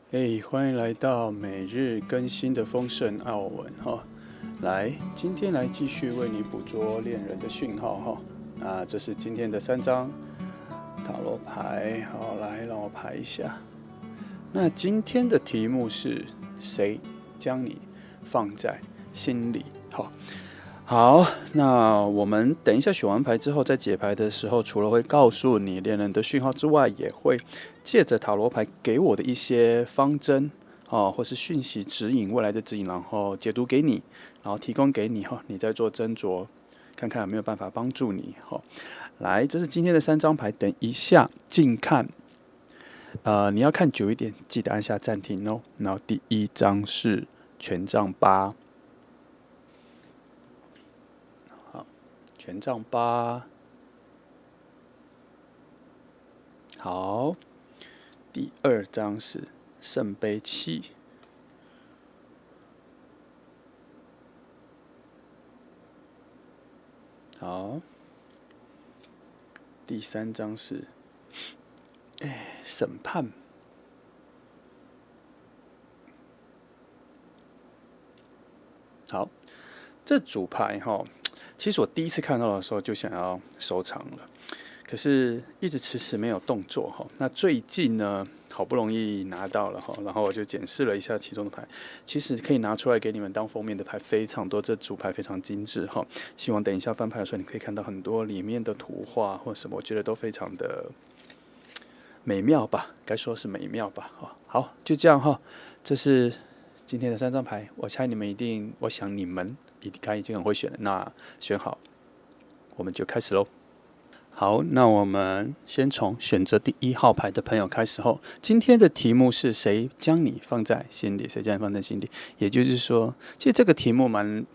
欢迎来到每日更新的丰盛奥文哈。来，今天来继续为你捕捉恋人的讯号哈。这是今天的3张塔罗牌，好，来让我排一下。那今天的题目是谁将你放在心里？好，那我们等一下选完牌之后，在解牌的时候，除了会告诉你恋人的讯号之外，也会借着塔罗牌给我的一些方针或是讯息指引未来的指引，然后解读给你，然后提供给你你再做斟酌，看看有没有办法帮助你来，这是今天的3张牌，等一下近看。你要看久一点，记得按下暂停哦。然后第1张是权杖8。权杖8，好。第2张是圣杯7，好。第3张是审判，好。这组牌其实我第一次看到的时候就想要收藏了，可是一直迟迟没有动作那最近呢，好不容易拿到了然后我就检视了一下其中的牌，其实可以拿出来给你们当封面的牌非常多，这组牌非常精致希望等一下翻牌的时候，你可以看到很多里面的图画或什么，我觉得都非常的美妙吧，该说是美妙吧好，就这样这是今天的3张牌，我想你们应该已经很会选了。那选好，我们就开始喽。好，那我们先从选择第1号牌的朋友开始今天的题目是谁将你放在心里？谁将你放在心里？也就是说，其实这个题目蛮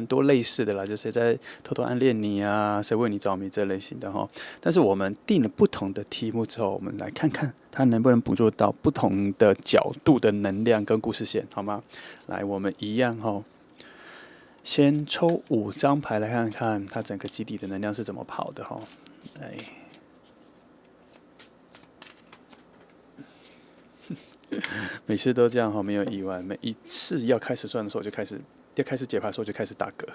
多类似的啦，就谁在偷偷暗恋你啊，谁为你着迷这类型的但是我们定了不同的题目之后，我们来看看它能不能捕捉到不同的角度的能量跟故事线，好吗？来，我们一样先抽5张牌来看看它整个基底的能量是怎么跑的来，每次都这样没有意外。每一次要开始算的时候，要开始解牌的时候就开始打嗝。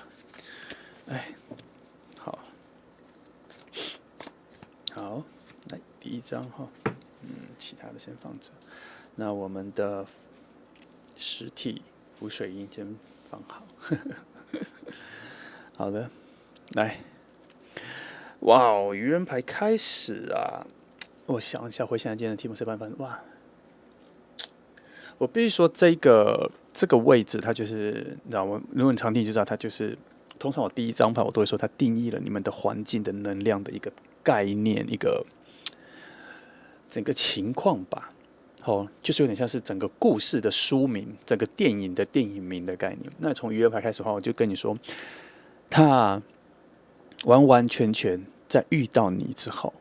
好，来第1张其他的先放着。那我们的实体浮水印先放好。好的，来。哇哦，愚人牌开始啊！我想一下，回想今天的题目是办法。哇，我必须说这个位置，它就是，你知道吗？如果你常听，就知道它就是。通常我第1张牌，我都会说它定义了你们的环境的能量的一个概念，一个整个情况吧。就是有点像是整个故事的书名，整个电影的电影名的概念。那从愚人牌开始的话，我就跟你说，它完完全全在遇到你之后，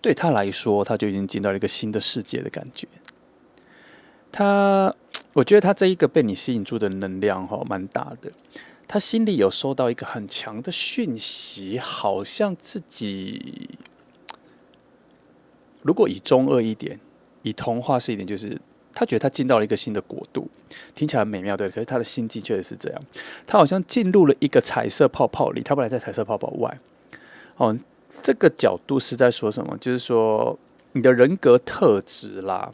对他来说，他就已经进到了一个新的世界的感觉。我觉得他这一个被你吸引住的能量蛮大的。他心里有收到一个很强的讯息，好像自己如果以中二一点，以童话式一点，就是他觉得他进到了一个新的国度，听起来很美妙，对。可是他的心境确实是这样，他好像进入了一个彩色泡泡里，他本来在彩色泡泡外。这个角度是在说什么？就是说你的人格特质啦，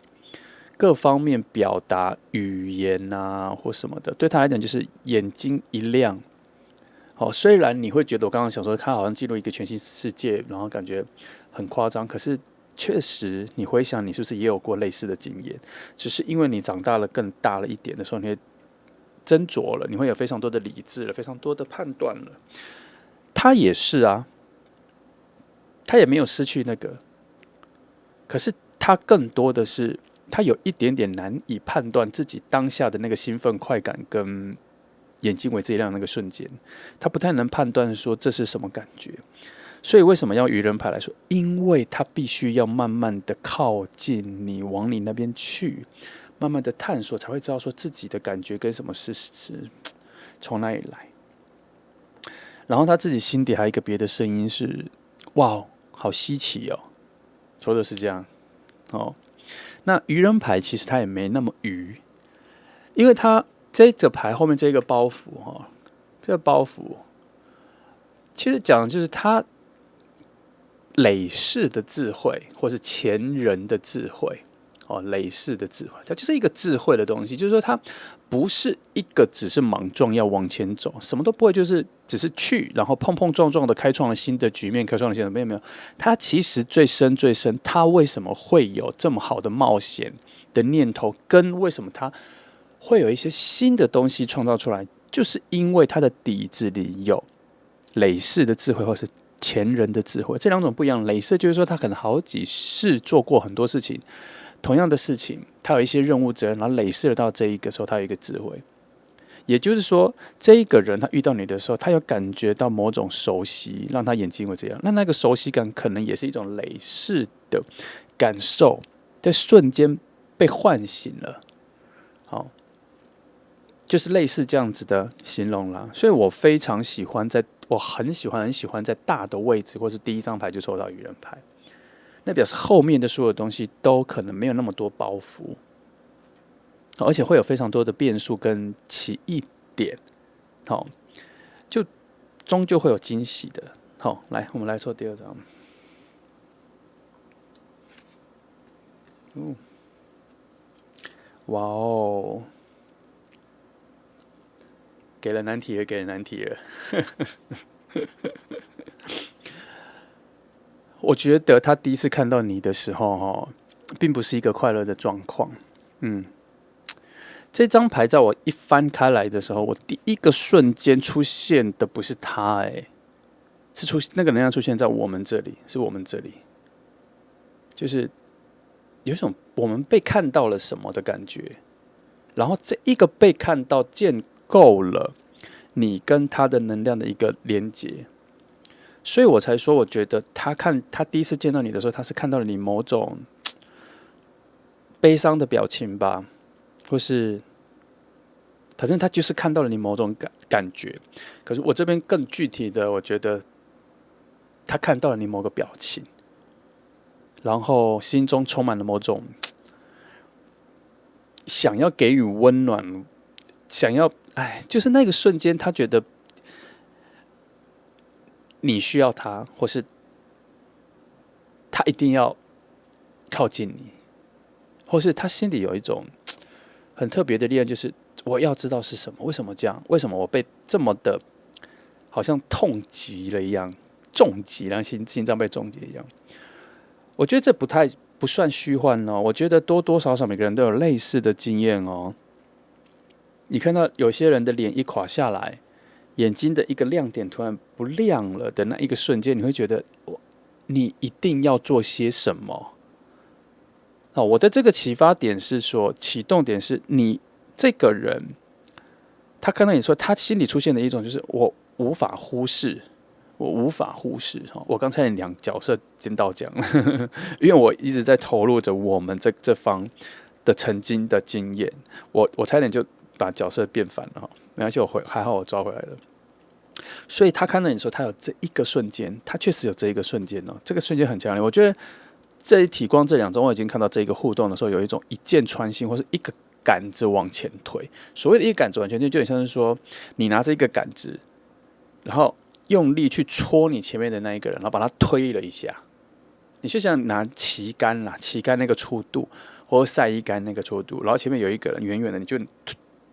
各方面表达语言啊或什么的，对他来讲就是眼睛一亮。虽然你会觉得我刚刚想说他好像进入一个全新世界，然后感觉很夸张，可是确实你回想你是不是也有过类似的经验？只是因为你长大了更大了一点的时候，你会斟酌了，你会有非常多的理智了，非常多的判断了。他也是啊，他也没有失去那个，可是他更多的是他有一点点难以判断自己当下的那个兴奋快感跟眼睛为之一亮的那个瞬间，他不太能判断说这是什么感觉。所以为什么要愚人牌来说？因为他必须要慢慢的靠近你，往你那边去，慢慢的探索，才会知道说自己的感觉跟什么事是从哪里来。然后他自己心底还有一个别的声音是：哇，好稀奇哦，说的是这样那愚人牌其实它也没那么愚，因为它这个牌后面这个包袱这个包袱其实讲的就是他累世的智慧，或是前人的智慧。累世的智慧，它就是一个智慧的东西，就是说它不是一个只是莽撞要往前走，什么都不会，就是只是去，然后碰碰撞撞的开创了新的局面，开创了新的没有，它其实最深最深，它为什么会有这么好的冒险的念头，跟为什么它会有一些新的东西创造出来，就是因为它的底子里有累世的智慧，或是前人的智慧，这两种不一样。累世就是说他可能好几世做过很多事情。同样的事情，他有一些任务责任，然后累世了到这一个时候，他有一个智慧。也就是说，这一个人他遇到你的时候，他有感觉到某种熟悉，让他眼睛会这样。那个熟悉感可能也是一种累世的感受，在瞬间被唤醒了。好，就是类似这样子的形容啦。所以我非常喜欢我很喜欢在大的位置，或是第一张牌就抽到愚人牌。那表示后面的所有东西都可能没有那么多包袱，而且会有非常多的变数跟奇异点，就终究会有惊喜的。好，来，我们来抽第二张。哇哦，给了难题了，给了难题了。我觉得他第一次看到你的时候，并不是一个快乐的状况。这张牌在我一翻开来的时候，我第一个瞬间出现的不是他，是那个能量出现在我们这里，是我们这里，就是有一种我们被看到了什么的感觉，然后这一个被看到建构了你跟他的能量的一个连接。所以我才说，我觉得他第一次见到你的时候，他是看到了你某种悲伤的表情吧，或是反正他就是看到了你某种感觉。可是我这边更具体的，我觉得他看到了你某个表情，然后心中充满了某种想要给予温暖，就是那个瞬间，他觉得你需要他，或是他一定要靠近你，或是他心里有一种很特别的力量，就是我要知道是什么，为什么这样，为什么我被这么的，好像痛击了一样，重击，让心脏被重击一样。我觉得这不算虚幻哦，我觉得多多少少每个人都有类似的经验哦。你看到有些人的脸一垮下来，眼睛的一个亮点突然不亮了的那一个瞬间，你会觉得你一定要做些什么。我的这个启发点是说，启动点是你这个人，他看到你说，他心里出现的一种就是我无法忽视，我无法忽视。我刚才两角色颠倒讲，因为我一直在投入着我们这方的曾经的经验，我差点就把角色变反了，没关系，还好我抓回来了。所以他看到你说，他有这一个瞬间，他确实有这一个瞬间哦，这个瞬间很强烈。我觉得这一体光这2周，我已经看到这一个互动的时候，有一种一箭穿心，或是一个杆子往前推。所谓的一个杆子往前推，就很像是说，你拿着一个杆子，然后用力去戳你前面的那一个人，然后把他推了一下。你就像拿旗杆啦，旗杆那个粗度，或者晒衣杆那个粗度，然后前面有一个人远远的，你就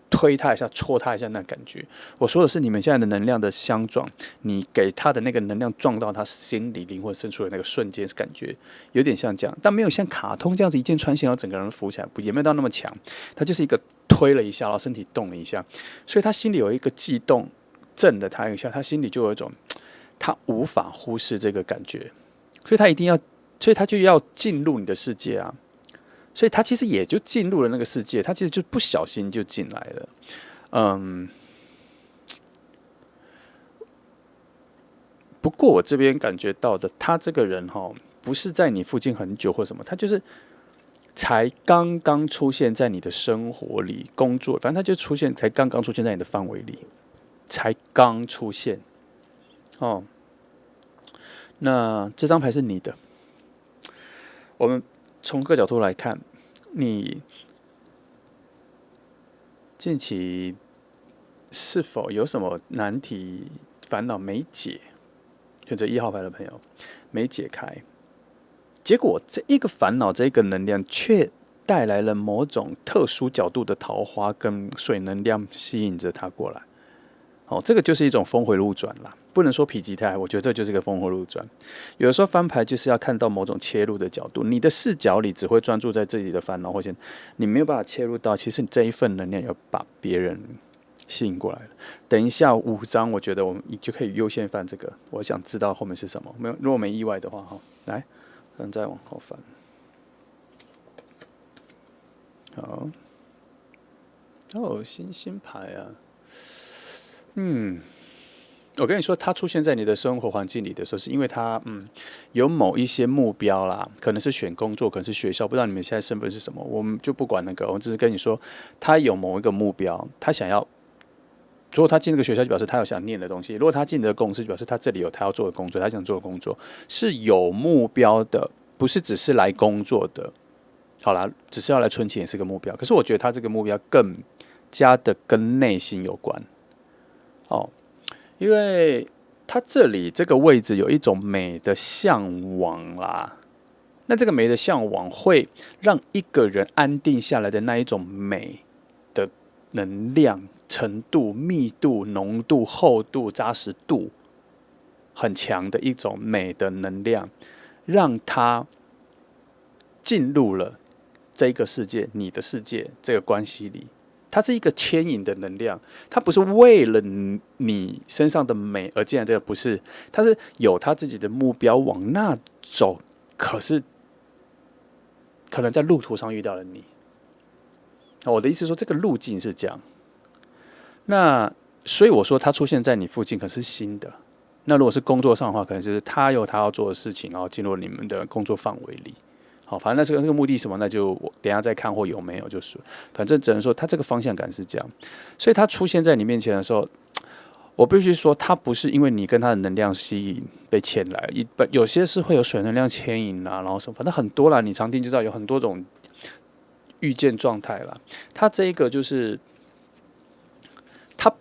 推他一下，戳他一下，那感觉。我说的是你们现在的能量的相撞，你给他的那个能量撞到他心里灵魂深处的那个瞬间，感觉有点像这样，但没有像卡通这样子一箭穿心，然后整个人浮起来，也没有到那么强。他就是一个推了一下，然后身体动了一下，所以他心里有一个悸动，震了他一下，他心里就有一种他无法忽视这个感觉，所以他一定要，所以他就要进入你的世界啊。所以他其实也就进入了那个世界，他其实就不小心就进来了。不过我这边感觉到的，他这个人不是在你附近很久或什么，他就是才刚刚出现在你的生活里、工作，反正他就出现，才刚刚出现在你的范围里，才刚出现。那这张牌是你的，我们从各角度来看，你近期是否有什么难题、烦恼没解？选择1号牌的朋友没解开，结果这一个烦恼、这一个能量，却带来了某种特殊角度的桃花跟水能量，吸引着他过来。哦，这个就是一种峰回路转啦，不能说否极泰来，我觉得这就是一个峰回路转。有的时候翻牌就是要看到某种切入的角度，你的视角里只会专注在自己的烦恼，或者你没有办法切入到，其实你这一份能量要把别人吸引过来了。等一下5张，我觉得我们就可以优先翻这个。我想知道后面是什么，没有，如果没意外的话，哈，来，再往后翻。好，星星牌啊，我跟你说，它出现在你的生活环境里的时候，是因为它有某一些目标啦，可能是选工作，可能是学校，不知道你们现在身份是什么，我们就不管那个，我只是跟你说，他有某一个目标，他想要。如果他进这个学校，就表示他有想念的东西；如果他进这个公司，就表示他这里有他要做的工作，他想做的工作是有目标的，不是只是来工作的。好啦，只是要来存钱也是个目标，可是我觉得他这个目标更加的跟内心有关哦，因为他这里这个位置有一种美的向往啦。那这个美的向往会让一个人安定下来的那一种美的能量程度、密度、浓度、厚度、扎实度很强的一种美的能量，让他进入了这个世界、你的世界这个关系里。它是一个牵引的能量，它不是为了你身上的美而进来，这个不是，它是有他自己的目标往那走，可是可能在路途上遇到了你。我的意思是说，这个路径是这样。那所以我说，它出现在你附近，可是新的。那如果是工作上的话，可能就是他有他要做的事情，然后进入你们的工作范围里。好，反正那个目的什么，那就我等一下再看或有没有就是，反正只能说他这个方向感是这样，所以他出现在你面前的时候，我必须说，他不是因为你跟他的能量吸引被牵来，有些是会有水能量牵引啦，然后什么，反正很多啦，你常听就知道有很多种遇见状态啦。他这一个就是他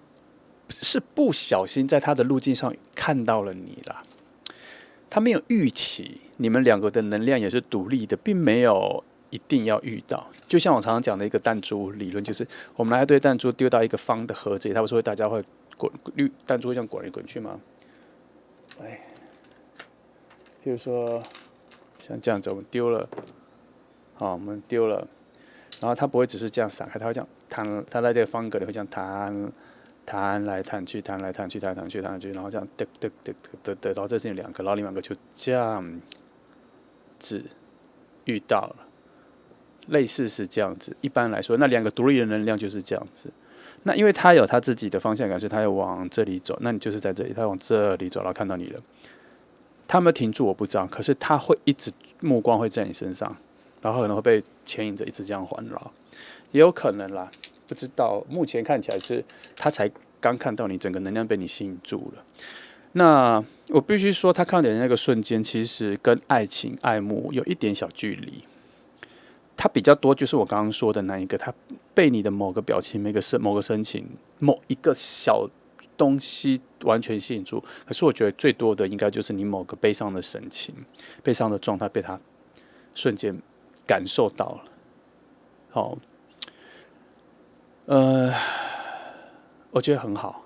是不小心在他的路径上看到了你啦。他没有预期，你们两个的能量也是独立的，并没有一定要遇到。就像我常常讲的一个弹珠理论，就是我们拿一堆弹珠丢到一个方的盒子里，它不是会大家会弹珠会这样滚来滚去吗？譬如说像这样子，我们丢了，好，我们丢了，然后它不会只是这样散开，它会这样弹，它在这个方格里会这样弹来弹去，弹来弹去，弹来弹去，弹来弹去，然后这样嘚嘚嘚嘚嘚，然后这是两个，然后另外一个就这样子遇到了，类似是这样子。一般来说，那两个独立的能量就是这样子。那因为他有他自己的方向感，所以他要往这里走，那你就是在这里，他往这里走，然后看到你了。他有没有停住我不知道，可是他会一直目光会在你身上，然后可能会被牵引着一直这样环绕，也有可能啦。不知道，目前看起来是他才刚看到你，整个能量被你吸引住了。那我必须说，他看到你的那个瞬间，其实跟爱情、爱慕有一点小距离。他比较多就是我刚刚说的那一个，他被你的某个表情、某个神情、某一个小东西完全吸引住。可是我觉得最多的应该就是你某个悲伤的神情、悲伤的状态被他瞬间感受到了。好。我觉得很好。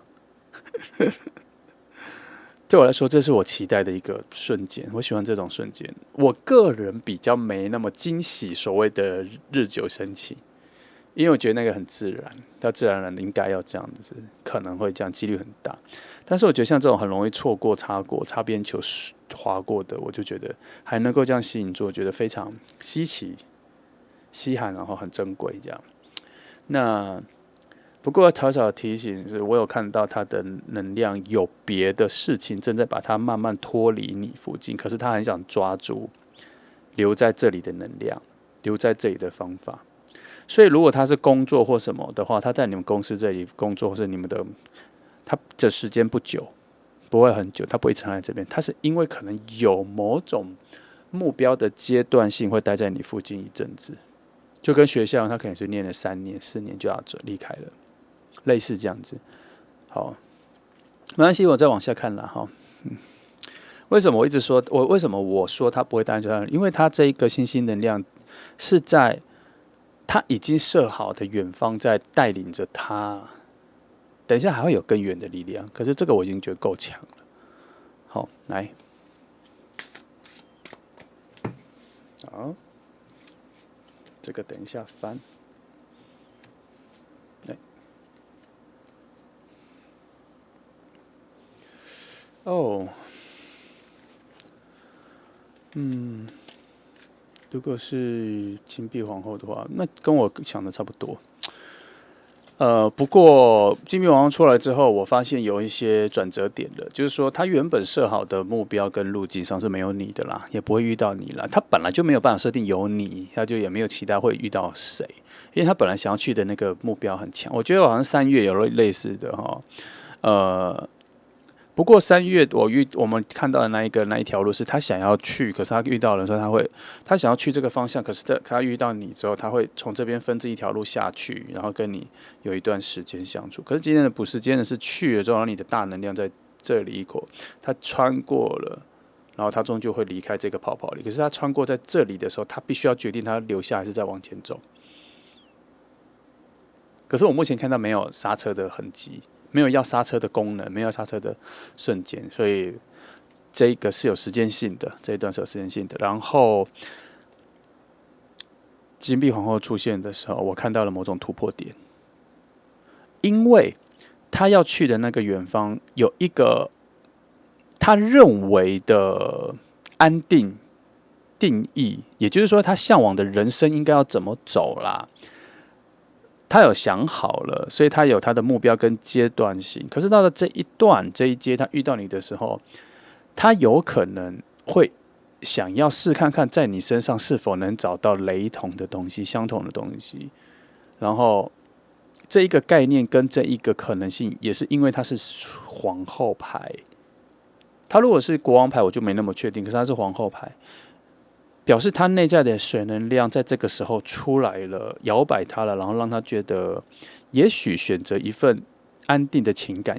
对我来说，这是我期待的一个瞬间。我喜欢这种瞬间。我个人比较没那么惊喜，所谓的日久生情，因为我觉得那个很自然，它自然而然应该要这样子，可能会这样，几率很大。但是我觉得像这种很容易错过、擦边球、划过的，我就觉得还能够这样吸引住，我觉得非常稀奇、稀罕，然后很珍贵这样。那不过小小的提醒是，我有看到他的能量有别的事情正在把他慢慢脱离你附近，可是他很想抓住留在这里的能量，留在这里的方法。所以如果他是工作或什么的话，他在你们公司这里工作，或是你们的他的时间不久，不会很久，他不会撑在这边。他是因为可能有某种目标的阶段性会待在你附近一阵子，就跟学校他可能是念了3年4年就要离开了，类似这样子。好，没关系，我再往下看了哈。为什么我一直说为什么我说他不会带着？因为他这一个星星能量是在他已经设好的远方在带领着他。等一下还会有更远的力量，可是这个我已经觉得够强了。好，来，好，这个等一下翻。哦，如果是金币皇后的话，那跟我想的差不多。不过金币皇后出来之后，我发现有一些转折点了，就是说他原本设好的目标跟路径上是没有你的啦，也不会遇到你啦。他本来就没有办法设定有你，他就也没有期待会遇到谁，因为他本来想要去的那个目标很强。我觉得好像3月有类似的哈，不过3月我们看到的那一条路是他想要去，可是他遇到了说他想要去这个方向，可是他遇到你之后，他会从这边分这一条路下去，然后跟你有一段时间相处。可是今天的不是，今天的是去了之后，然后你的大能量在这里一口，他穿过了，然后他终究会离开这个泡泡里。可是他穿过在这里的时候，他必须要决定他留下还是再往前走。可是我目前看到没有刹车的痕迹。没有要刹车的功能，没有刹车的瞬间，所以这个是有时间性的，这一段是有时间性的。然后金币皇后出现的时候，我看到了某种突破点，因为他要去的那个远方有一个他认为的安定定义，也就是说，他向往的人生应该要怎么走啦。他有想好了，所以他有他的目标跟阶段性。可是到了这一阶，他遇到你的时候，他有可能会想要试看看，在你身上是否能找到雷同的东西、相同的东西。然后这一个概念跟这一个可能性，也是因为他是皇后牌。他如果是国王牌，我就没那么确定。可是他是皇后牌。表示他内在的水能量在这个时候出来了，摇摆他了，然后让他觉得，也许选择一份安定的情感，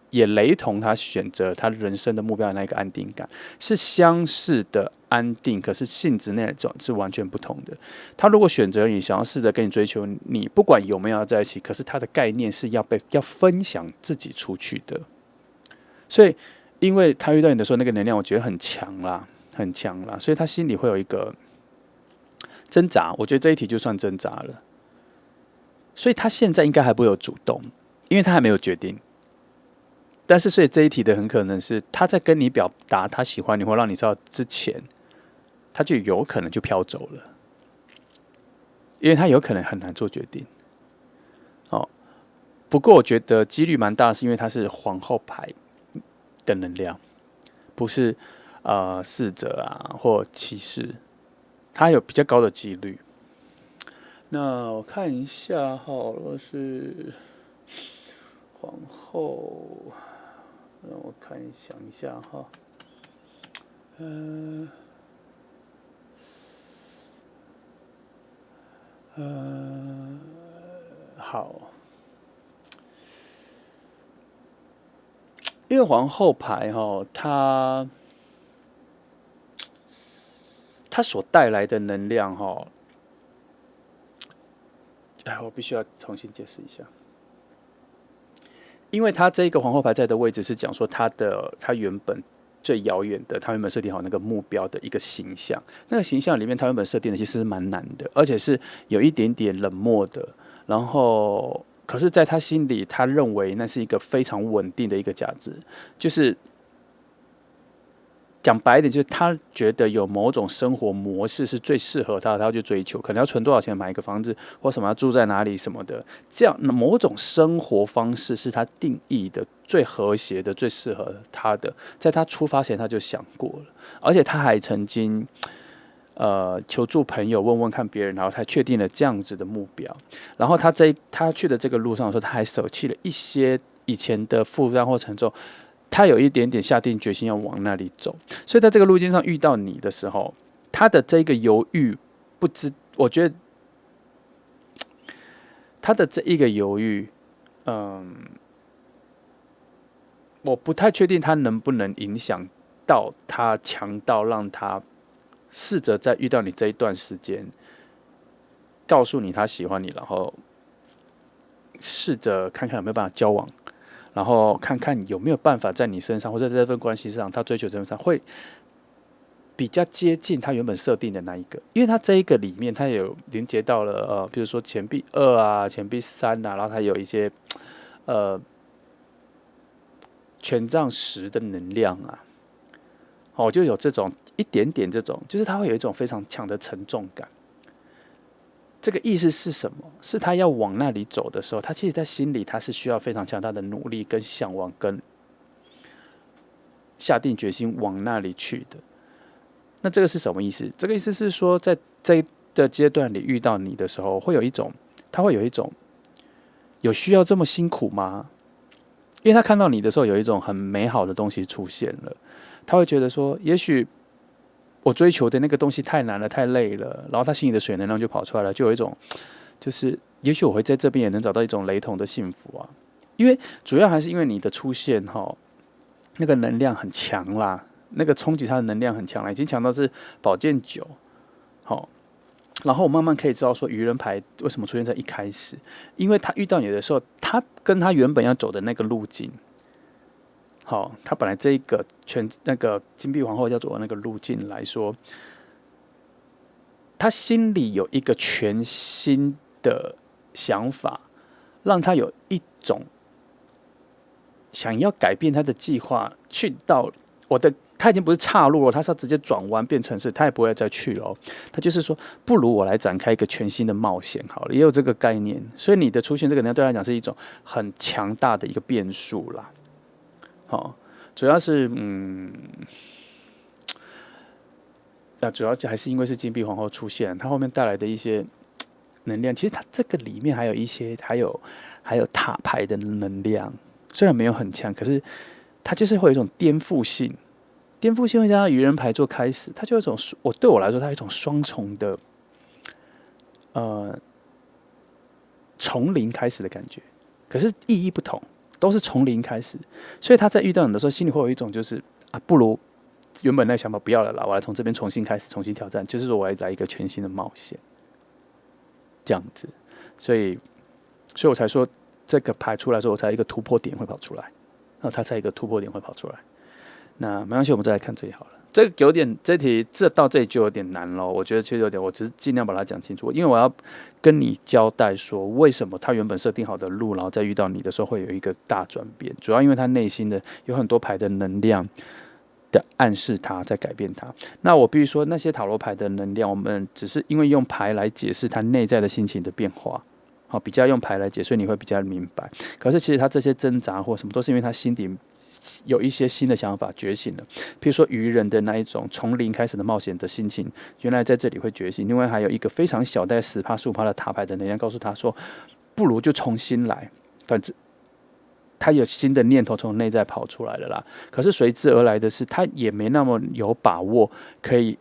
也雷同他选择他人生的目标的那个安定感，是相似的安定，可是性质那种是完全不同的。他如果选择你，想要试着跟你追求你，不管有没有要在一起，可是他的概念是要分享自己出去的。所以，因为他遇到你的时候，那个能量我觉得很强啦。很强啦，所以他心里会有一个挣扎。我觉得这一题就算挣扎了，所以他现在应该还不会有主动，因为他还没有决定。但是，所以这一题的很可能是他在跟你表达他喜欢你或让你知道之前，他就有可能就飘走了，因为他有可能很难做决定。哦，不过我觉得几率蛮大，是因为他是皇后牌的能量，不是。侍者啊，或骑士，他有比较高的几率。那我看一下好了，是皇后，让我想一下哈。好，因为皇后牌哈，它所带来的能量，我必须要重新解释一下，因为它这一个皇后牌在的位置是讲说它原本最遥远的，它原本设定好那个目标的一个形象，那个形象里面它原本设定的其实蛮难的，而且是有一点点冷漠的，然后可是在他心里，他认为那是一个非常稳定的一个价值，就是。讲白一点，就是他觉得有某种生活模式是最适合他的，他要去追求，可能要存多少钱买一个房子，或什么要住在哪里什么的，这样某种生活方式是他定义的最和谐的、最适合他的。在他出发前他就想过了，而且他还曾经求助朋友，问问看别人，然后才确定了这样子的目标。然后他去的这个路上的时候，他还舍弃了一些以前的负担或沉重。他有一点点下定决心要往那里走，所以在这个路径上遇到你的时候，他的这个犹豫，我觉得他的这一个犹豫，我不太确定他能不能影响到他强到让他试着在遇到你这一段时间，告诉你他喜欢你，然后试着看看有没有办法交往，然后看看有没有办法在你身上或者在这份关系上，他追求这份上会比较接近他原本设定的那一个，因为他这一个里面，他有连接到了比如说钱币2啊、钱币3啊，然后他有一些权杖10的能量啊，就有这种一点点这种，就是他会有一种非常强的沉重感。这个意思是什么？是他要往那里走的时候，他其实在心里他是需要非常强大的努力、跟向往、跟下定决心往那里去的。那这个是什么意思？这个意思是说，在这个阶段里遇到你的时候，他会有一种有需要这么辛苦吗？因为他看到你的时候，有一种很美好的东西出现了，他会觉得说，也许我追求的那个东西太难了、太累了，然后他心里的水能量就跑出来了，就有一种，就是也许我会在这边也能找到一种雷同的幸福啊。因为主要还是因为你的出现那个能量很强啦，那个冲击它的能量很强啦，已经强到是宝剑9，然后我慢慢可以知道说愚人牌为什么出现在一开始，因为他遇到你的时候，他跟他原本要走的那个路径，他本来这一个那个金币皇后要走的那个路径来说，他心里有一个全新的想法，让他有一种想要改变他的计划，去到他已经不是岔路了，他是要直接转弯变成是，他也不会再去了。他就是说，不如我来展开一个全新的冒险好了，也有这个概念。所以你的出现，这个能量对他来讲是一种很强大的一个变数啦。主要是主要还是因为是金币皇后出现，它后面带来的一些能量，其实它这个里面还有一些，还有塔牌的能量，虽然没有很强，可是它就是会有一种颠覆性。颠覆性会加上愚人牌做开始，它就有一种对我来说，它有一种双重的从零开始的感觉，可是意义不同，都是从零开始，所以他在遇到你的时候，心里会有一种就是不如原本那个想法不要了啦，我来从这边重新开始，重新挑战，就是说我来一个全新的冒险，这样子，所以我才说这个牌出来的时候，我才一个突破点会跑出来，然后它才一个突破点会跑出来。那没关系，我们再来看这里好了。这个有点，这题到这里就有点难了。我觉得其实有点，我只是尽量把它讲清楚，因为我要跟你交代说，为什么他原本设定好的路，然后在遇到你的时候会有一个大转变。主要因为他内心的有很多牌的能量的暗示他在改变他。那我必须说，那些塔罗牌的能量，我们只是因为用牌来解释他内在的心情的变化。比较用牌来解，所以你会比较明白。可是其实他这些挣扎或什么，都是因为他心底有一些新的想法觉醒了。譬如说愚人的那一种从零开始的冒险的心情，原来在这里会觉醒。另外还有一个非常小，大概10%、15%的塔牌的能量，告诉他说，不如就重新来，反正他有新的念头从内在跑出来了啦。可是随之而来的是，他也没那么有把握可以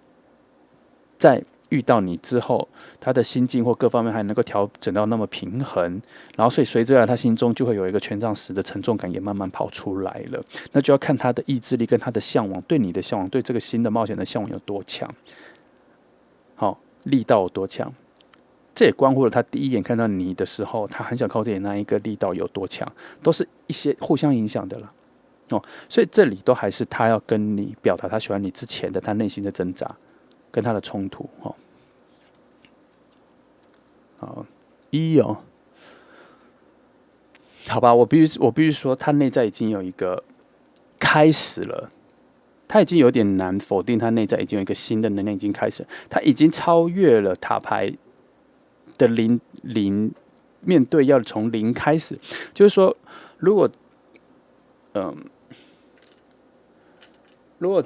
在遇到你之后，他的心境或各方面还能够调整到那么平衡，然后所以随之而来，他心中就会有一个权杖10的沉重感也慢慢跑出来了。那就要看他的意志力跟他的向往，对你的向往，对这个新的冒险的向往有多强，力道有多强。这也关乎了他第一眼看到你的时候，他很想靠近你那一个力道有多强，都是一些互相影响的啦。所以这里都还是他要跟你表达他喜欢你之前的他内心的挣扎。跟他的冲突，好好吧，我必须说，他内在已经有一个开始了，他已经有点难否定，他内在已经有一个新的能量已经开始了，他已经超越了塔牌的零，面对要从零开始，就是说，如果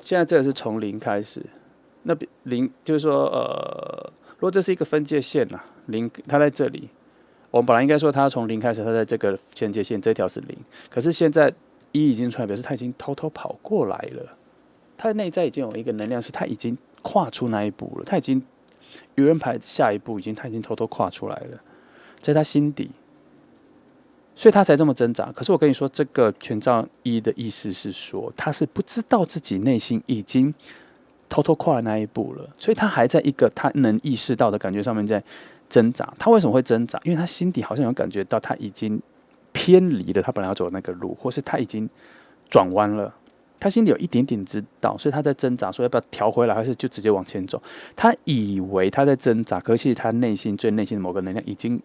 现在这个是从零开始。那零就是说，如果这是一个分界线啦，零它在这里，我们本来应该说它从零开始，它在这个分界线这条是零，可是现在一已经出来，表示他已经偷偷跑过来了。他内在已经有一个能量，是他已经跨出那一步了。他已经愚人牌下一步他已经偷偷跨出来了，在他心底，所以他才这么挣扎。可是我跟你说，这个权杖一的意思是说，他是不知道自己内心已经偷偷跨了那一步了，所以他还在一个他能意识到的感觉上面在挣扎。他为什么会挣扎？因为他心底好像有感觉到他已经偏离了他本来要走的那个路，或是他已经转弯了。他心里有一点点知道，所以他在挣扎，说要不要调回来，还是就直接往前走。他以为他在挣扎，可是其实他内心最内心的某个能量已经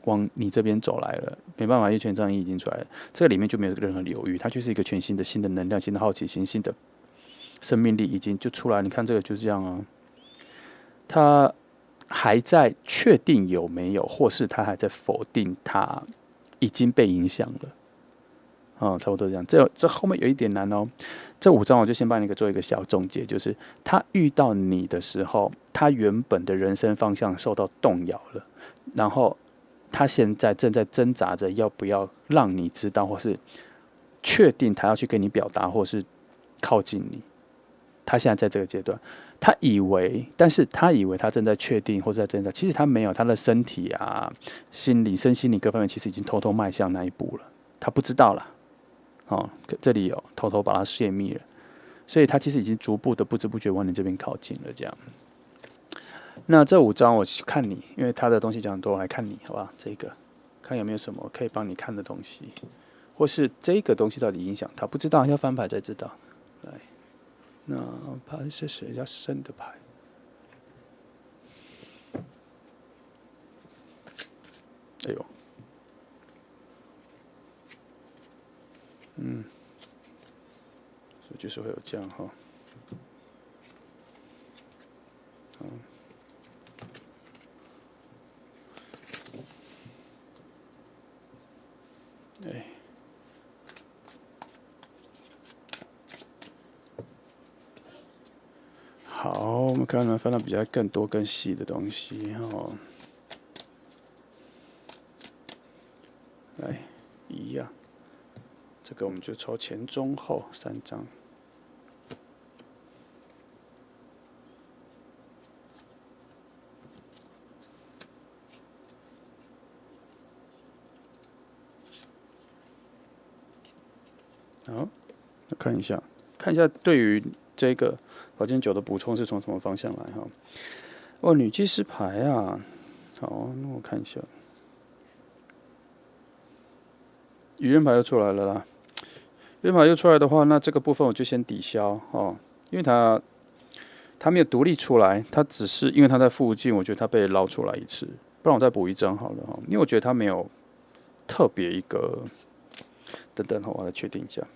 往你这边走来了。没办法，因为权杖一已经出来了，这个里面就没有任何犹豫，它就是一个全新的新的能量、新的好奇心、新的生命力已经就出来。你看这个就是这样啊，他还在确定有没有，或是他还在否定他已经被影响了。差不多这样。这后面有一点难哦。这5章我就先帮你做一个小总结，就是他遇到你的时候，他原本的人生方向受到动摇了，然后他现在正在挣扎着要不要让你知道，或是确定他要去跟你表达，或是靠近你。他现在在这个阶段，但是他以为他正在确定或者在挣扎，其实他没有，他的身体啊、心理、身心理各方面，其实已经偷偷迈向那一步了，他不知道啦。这里有偷偷把它泄密了，所以他其实已经逐步的不知不觉往你这边靠近了。这样，那这5章我看你，因为他的东西讲很多，我来看你，好吧？这个看有没有什么可以帮你看的东西，或是这个东西到底影响他，不知道要翻牌才知道。来，那牌是谁家生的牌？哎呦！所以就是会有这样哈。好，我们看能翻到比较更多更细的东西哦。来，一样，这个我们就抽前中后3张。好，看一下对于这个宝剑9的补充是从什么方向来哈？女祭司牌啊，好，那我看一下，愚人牌又出来了啦。愚人牌又出来的话，那这个部分我就先抵消哦，因为它没有独立出来，它只是因为它在附近，我觉得它被捞出来一次，不然我再补1张好了哈，因为我觉得它没有特别一个，等等，我来确定一下。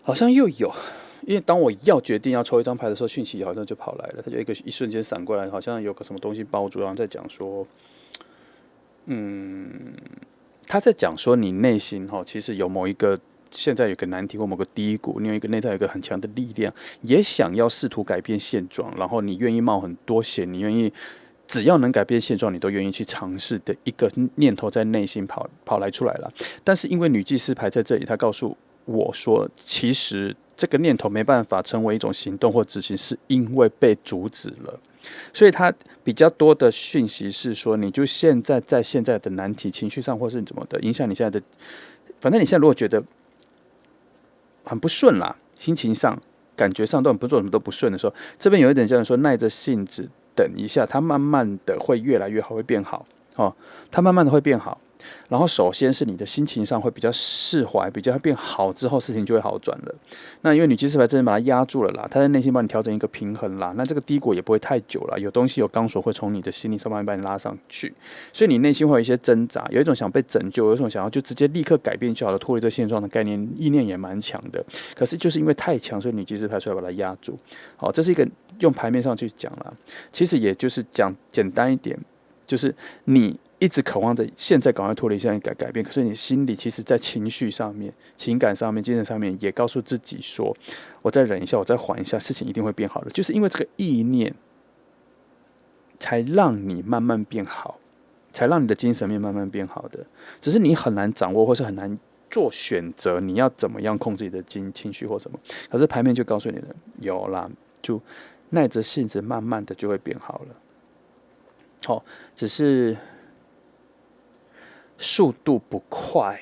好像又有，因为当我决定要抽1张牌的时候，讯息好像就跑来了，它就一瞬间闪过来，好像有个什么东西包住，然后在讲说，他在讲说你内心其实有某一个现在有个难题或某个低谷，你有一个内在有一个很强的力量，也想要试图改变现状，然后你愿意冒很多险，你愿意只要能改变现状，你都愿意去尝试的一个念头在内心跑来出来了。但是因为女祭司牌在这里，他告诉我说，其实这个念头没办法成为一种行动或执行，是因为被阻止了。所以它比较多的讯息是说，你就现在的难题、情绪上或是怎么的影响你现在的，反正你现在如果觉得很不顺啦，心情上、感觉上都很不做什么都不顺的时候，这边有一点像说耐着性子等一下，它慢慢的会越来越好，会变好它慢慢的会变好。然后首先是你的心情上会比较释怀，比较变好之后，事情就会好转了。那因为女祭司牌真的把它压住了啦，她在内心帮你调整一个平衡啦，那这个低谷也不会太久了，有东西有钢索会从你的心理上面把你拉上去，所以你内心会有一些挣扎，有一种想被拯救，有一种想要就直接立刻改变就好了，脱离这现状的概念意念也蛮强的。可是就是因为太强，所以女祭司牌出来把它压住。好，这是一个用牌面上去讲啦，其实也就是讲简单一点，就是你一直渴望着现在赶快脱离现在改变，可是你心里其实在情绪上面、情感上面、精神上面也告诉自己说，我再忍一下，我再缓一下，事情一定会变好的。就是因为这个意念才让你慢慢变好，才让你的精神面慢慢变好的。只是你很难掌握，或是很难做选择，你要怎么样控制你的情绪或什么。可是牌面就告诉你了，有啦，就耐着性子，慢慢的就会变好了。好，只是速度不快，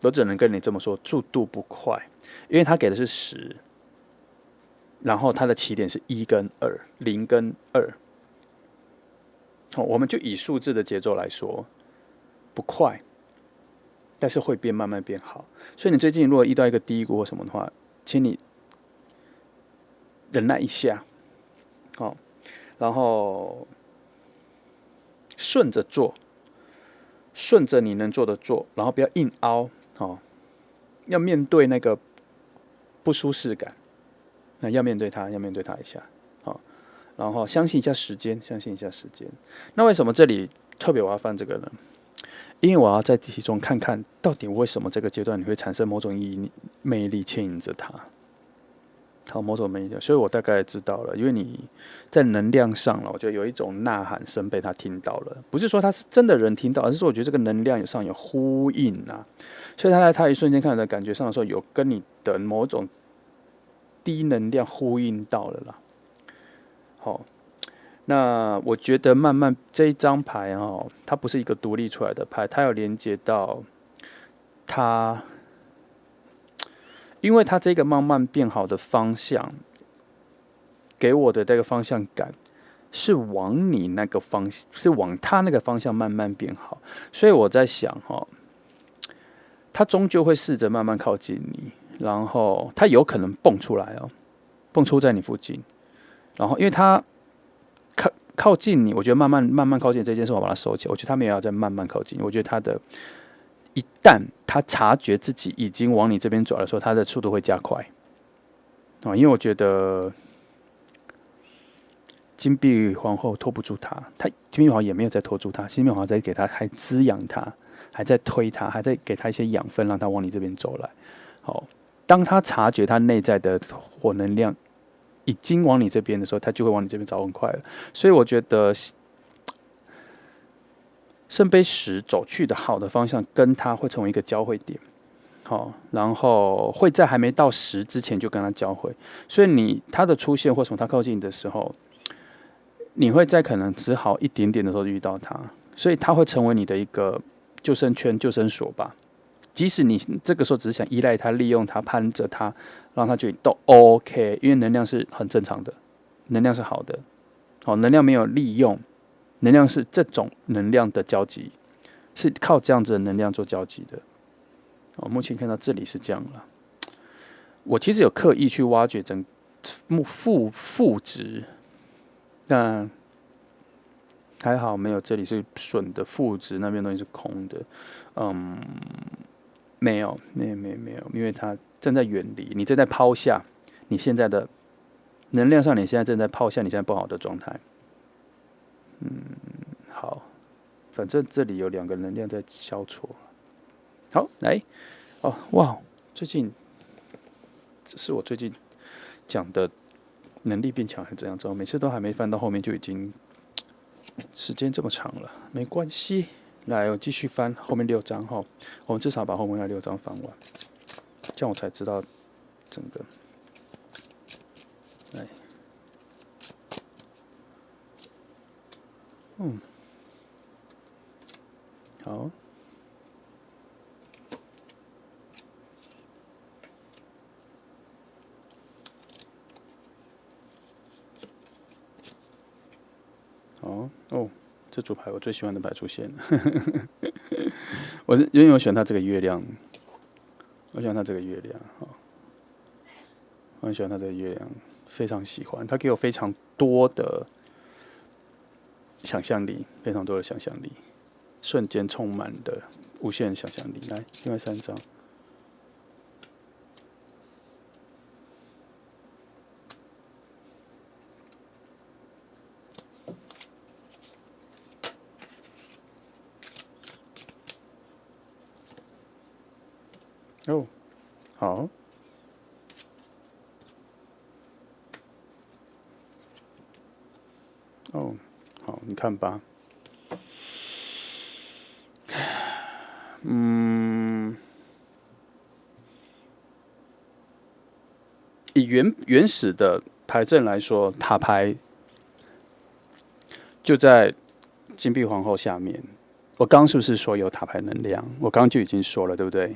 我只能跟你这么说，速度不快，因为他给的是10，然后他的起点是1跟2，0跟2。我们就以数字的节奏来说，不快，但是会慢慢变好。所以你最近如果遇到一个低谷或什么的话，请你忍耐一下，然后顺着做，顺着你能做的做，然后不要硬凹，要面对那个不舒适感，那要面对它一下，然后相信一下时间，那为什么这里特别我要放这个呢？因为我要在其中看看到底为什么这个阶段你会产生某种意义魅力牵引着它。好，某种魅力，所以我大概知道了，因为你在能量上了，我觉得有一种呐喊声被他听到了，不是说他是真的人听到，而是说我觉得这个能量上有呼应啊，所以他在他一瞬间看到的感觉上的时候，有跟你的某种低能量呼应到了啦。好，那我觉得慢慢这一张牌它不是一个独立出来的牌，它有连接到它。因为它这个慢慢变好的方向，给我的这个方向感是往你那个方向，是往他那个方向慢慢变好，所以我在想他终究会试着慢慢靠近你，然后他有可能蹦出来蹦出在你附近，然后因为他靠近你，我觉得慢慢靠近这件事，我把它收起来，我觉得他没有要再慢慢靠近，我觉得他的。一旦他察觉自己已经往你这边走的时候，他的速度会加快因为我觉得金碧皇后拖不住他，金碧皇后也没有在拖住他，金碧皇后在给他，还滋养他，还在推他，还在给他一些养分，让他往你这边走来。好，当他察觉他内在的火能量已经往你这边的时候，他就会往你这边找很快了。所以我觉得。圣杯10走去的好的方向，跟他会成为一个交汇点，然后会在还没到10之前就跟他交汇，所以他的出现或从他靠近的时候，你会在可能只好一点点的时候遇到他，所以他会成为你的一个救生圈、救生所吧。即使你这个时候只是想依赖他、利用他、攀着他，让他觉得都 OK， 因为能量是很正常的，能量是好的，能量没有利用。能量是这种能量的交集，是靠这样子的能量做交集的。目前看到这里是这样了。我其实有刻意去挖掘整负值，但还好没有，这里是顺的，负值那边东西是空的。没有，因为它正在远离你，正在抛下你现在的能量上，你现在正在抛下你现在不好的状态。好，反正这里有2个能量在消挫。好，来，哇，最近这是我最近讲的能力变强还是怎样？之后每次都还没翻到后面就已经时间这么长了，没关系。来，我继续翻后面6张哈，我们至少把后面那6张翻完，这样我才知道整个。来，好。这组牌我最喜欢的牌出现了，因为我喜欢它这个月亮，我喜欢它这个月亮，我很喜欢它这个月亮，非常喜欢，它给我非常多的想象力，非常多的想象力，瞬间充满的无限想象力。来，另外3张。好，好，你看吧，以原始的牌阵来说，塔牌就在金币皇后下面。我刚刚是不是说有塔牌能量？我刚刚就已经说了，对不对？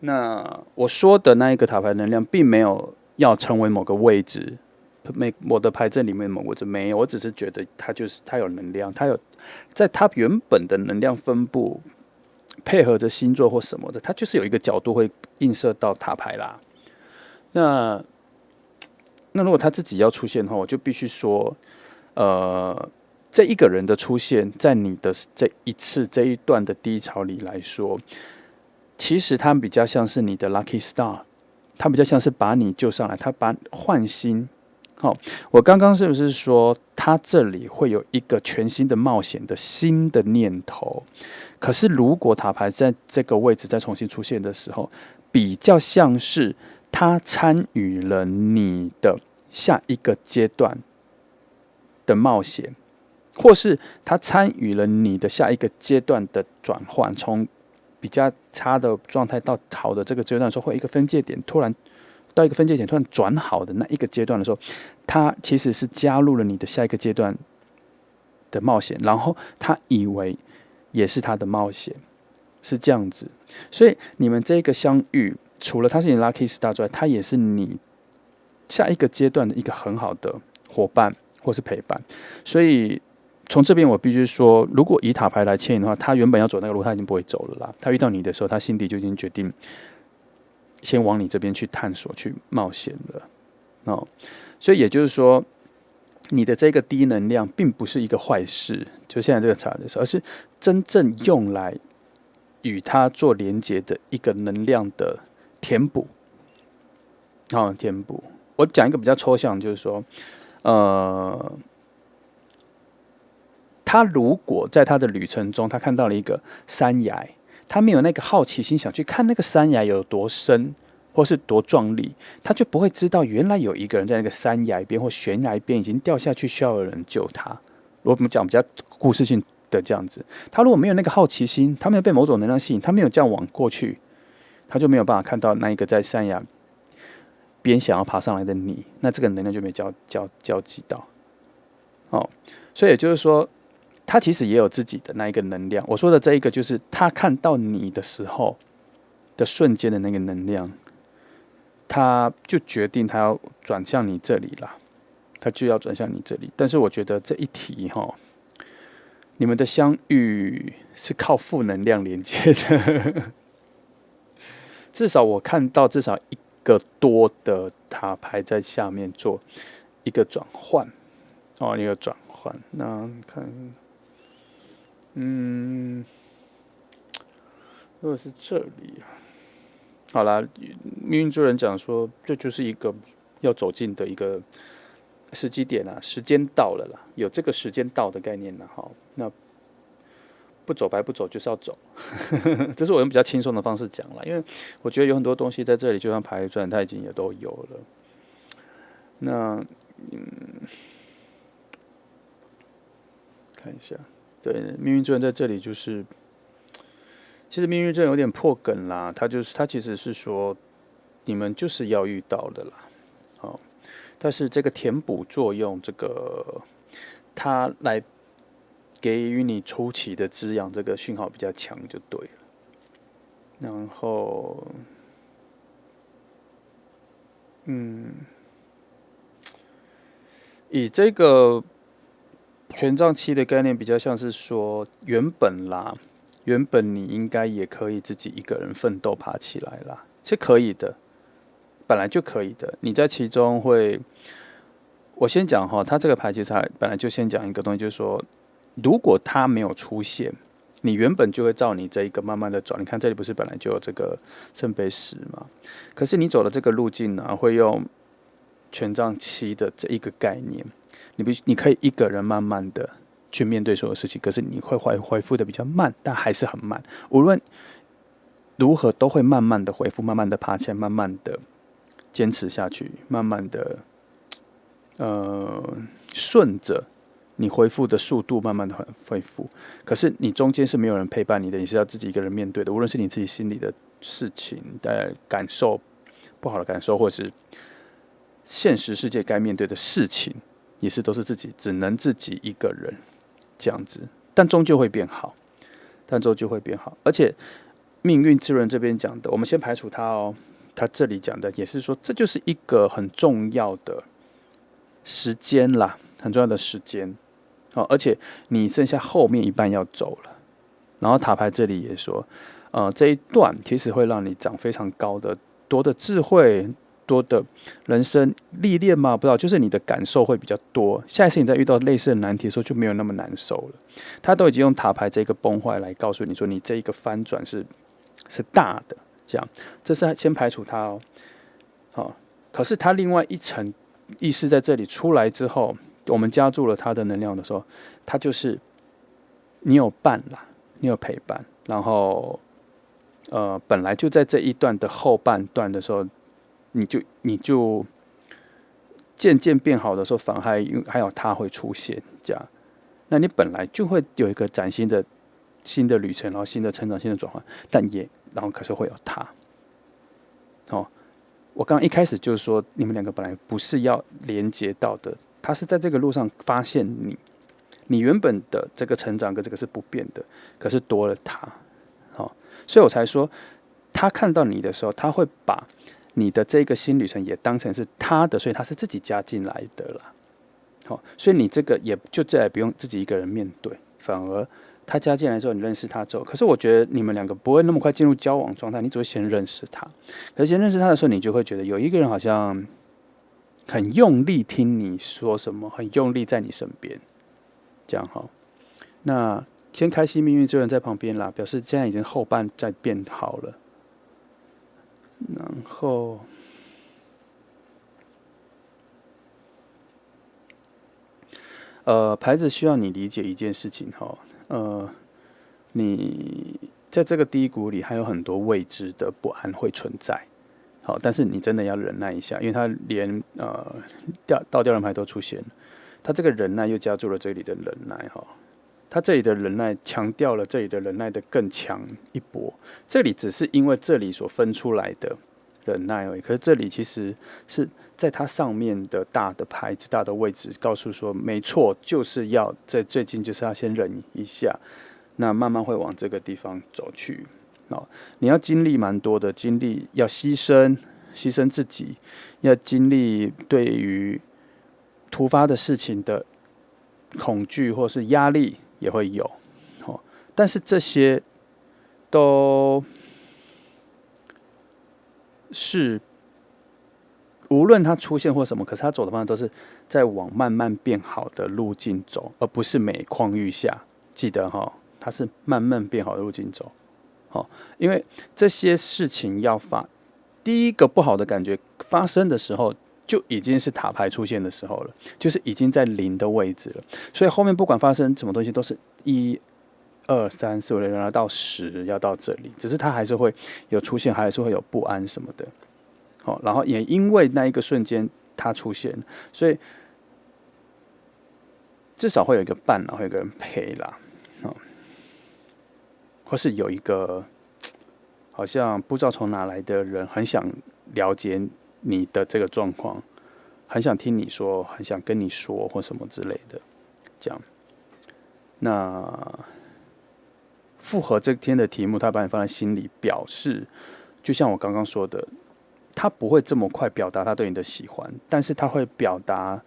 那我说的那一个塔牌能量，并没有要成为某个位置，我的牌阵里面某个位置没有，我只是觉得它有能量，它有在它原本的能量分布，配合着星座或什么的，它就是有一个角度会映射到塔牌啦。那如果他自己要出现的话，我就必须说，这一个人的出现在你的这一段的低潮里来说，其实他比较像是你的 lucky star， 他比较像是把你救上来，他把换心。好，我刚刚是不是说他这里会有一个全新的冒险的新的念头？可是如果塔牌在这个位置再重新出现的时候，比较像是他参与了你的下一个阶段的冒险，或是他参与了你的下一个阶段的转换，从比较差的状态到好的这个阶段的时候，会有一个分界点，突然到一个分界点突然转好的那一个阶段的时候，他其实是加入了你的下一个阶段的冒险，然后他以为也是他的冒险，是这样子。所以你们这个相遇，除了他是你 lucky star 之外，他也是你下一个阶段的一个很好的伙伴或是陪伴。所以从这边我必须说，如果以塔牌来牵引的话，他原本要走那个路，他已经不会走了啦。他遇到你的时候，他心底就已经决定先往你这边去探索、去冒险了。哦，所以也就是说，你的这个低能量并不是一个坏事，就现在这个查的时候，而是真正用来与它做连接的一个能量的填补。填补。我讲一个比较抽象，就是说，他如果在他的旅程中，他看到了一个山崖，他没有那个好奇心想去看那个山崖有多深，或是多壮丽，他就不会知道原来有一个人在那个山崖边或悬崖边已经掉下去，需要有人救他。我们讲比较故事性的这样子，他如果没有那个好奇心，他没有被某种能量吸引，他没有这样往过去，他就没有办法看到那一个在山崖边想要爬上来的你，那这个能量就没交集到。所以也就是说，他其实也有自己的那一个能量。我说的这一个，就是他看到你的时候的瞬间的那个能量，他就决定他要转向你这里了，他就要转向你这里。但是我觉得这一题你们的相遇是靠负能量连接的，至少我看到至少一个多的塔牌在下面做一个转换，一个转换。那看，如果是这里，好啦，命运之人讲说，这就是一个要走进的一个时机点啊，时间到了啦，有这个时间到的概念啦。那不走白不走，就是要走。这是我用比较轻松的方式讲啦，因为我觉得有很多东西在这里，就像牌转，它已经也都有了。那看一下，对，命运之人在这里就是，其实命运之人有点破梗啦，他其实是说，你们就是要遇到的啦，但是这个填补作用，这个它来给予你初期的滋养，这个讯号比较强就对了。然后，以这个权杖七的概念，比较像是说，原本你应该也可以自己一个人奋斗爬起来啦，是可以的，本来就可以的。你在其中会，我先讲他这个牌其实本来就先讲一个东西，就是说，如果他没有出现，你原本就会照你这一个慢慢的走。你看这里不是本来就有这个圣杯10嘛？可是你走的这个路径呢，会用权杖7的这一个概念，你可以一个人慢慢的去面对所有事情，可是你会恢复的比较慢，但还是很慢。无论如何都会慢慢的恢复，慢慢的爬起来，慢慢的坚持下去，慢慢的顺着你恢复的速度慢慢的恢复。可是你中间是没有人陪伴你的，你是要自己一个人面对的。无论是你自己心里的事情的感受，不好的感受，或是现实世界该面对的事情，也是都是自己，只能自己一个人这样子。但终究会变好，而且命运之轮这边讲的，我们先排除它哦。他这里讲的也是说，这就是一个很重要的时间啦，很重要的时间。而且你剩下后面一半要走了。然后塔牌这里也说，这一段其实会让你长非常多的智慧，多的人生历练嘛，不知道，就是你的感受会比较多。下一次你再遇到类似的难题的时候，就没有那么难受了。他都已经用塔牌这个崩坏来告诉你说，你这一个翻转是大的。这样，这是先排除它哦。可是它另外一层意识在这里出来之后，我们加注了它的能量的时候，它就是你有伴啦，你有陪伴，然后本来就在这一段的后半段的时候，你就渐渐变好的时候，反而还有它会出现这样，那你本来就会有一个崭新的旅程，然后新的成长、新的转换，然后可是会有他，我刚刚一开始就是说，你们两个本来不是要连接到的，他是在这个路上发现你原本的这个成长跟这个是不变的，可是多了他，所以我才说，他看到你的时候，他会把你的这个新旅程也当成是他的，所以他是自己加进来的啦，所以你这个也就再也不用自己一个人面对，反而他加进来之后，你认识他之后，可是我觉得你们两个不会那么快进入交往状态，你只会先认识他。可是先认识他的时候，你就会觉得有一个人好像很用力听你说什么，很用力在你身边，这样哈。那先开心命运之轮在旁边啦，表示现在已经后半在变好了。然后，牌子需要你理解一件事情哈。你在这个低谷里还有很多未知的不安会存在，好，但是你真的要忍耐一下，因为他连倒吊人牌都出现了，他这个忍耐又加注了这里的忍耐哈，他这里的忍耐强调了这里的忍耐的更强一波，这里只是因为这里所分出来的忍耐而已，可是这里其实是在它上面的大的牌子、大的位置告诉说，没错，就是要在最近就是要先忍一下。那慢慢会往这个地方走去，你要经历蛮多的，经历要牺牲自己，要经历对于突发的事情的恐惧或是压力也会有，但是这些都是无论它出现或什么，可是它走的方向都是在往慢慢变好的路径走，而不是每况愈下。记得哈。它是慢慢变好的路径走，因为这些事情第一个不好的感觉发生的时候，就已经是塔牌出现的时候了，就是已经在零的位置了，所以后面不管发生什么东西，都是1、2、3、4、5、6，要到10，要到这里，只是它还是会有出现，还是会有不安什么的，然后也因为那一个瞬间它出现，所以至少会有一个伴啦，会有一个人陪啦。或是有一个好像不知道从哪来的人，很想了解你的这个状况，很想听你说，很想跟你说或什么之类的，这样。那符合这天的题目，他把你放在心里，表示就像我刚刚说的，他不会这么快表达他对你的喜欢，但是他会表达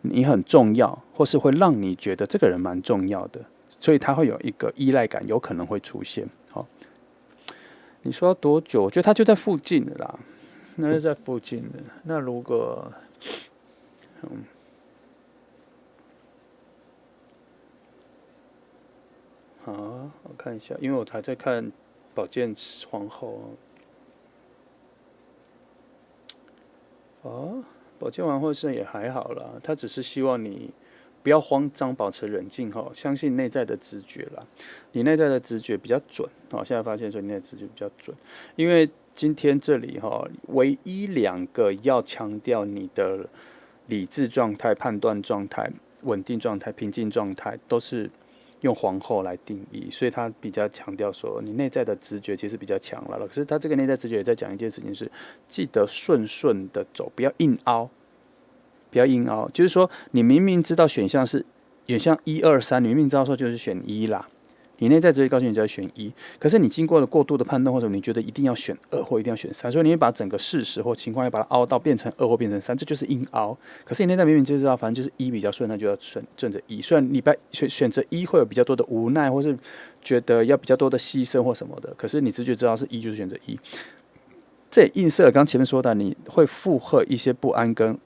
你很重要，或是会让你觉得这个人蛮重要的。所以他会有一个依赖感，有可能会出现。好，你说要多久？我觉得他就在附近的啦，那就在附近的。那如果，我看一下，因为我还在看宝剑皇后宝剑皇后是也还好啦，他只是希望你不要慌张，保持冷静哈，相信内在的直觉啦。你内在的直觉比较准哦。现在发现说你内在直觉比较准，因为今天这里哈，唯一2个要强调你的理智状态、判断状态，稳定状态、平静状态，都是用皇后来定义，所以他比较强调说，你内在的直觉其实比较强了。可是他这个内在直觉也在讲一件事情是，记得顺顺的走，不要硬凹，不要硬凹。就是说，你明明知道选项是选项1、2、3，你明明知道说就是选一啦。你内在直觉告诉你只要选一，可是你经过了过度的判断，或者你觉得一定要选2或一定要选3，所以你会把整个事实或情况要把它凹到变成2或变成3，这就是硬凹。可是你内在明明就知道，反正就是一比较顺，那就要顺着一。虽然你选择一会有比较多的无奈，或是觉得要比较多的牺牲或什么的，可是你直觉知道是一，就是选择一。这也映射了刚前面说的，你会负荷一些不安跟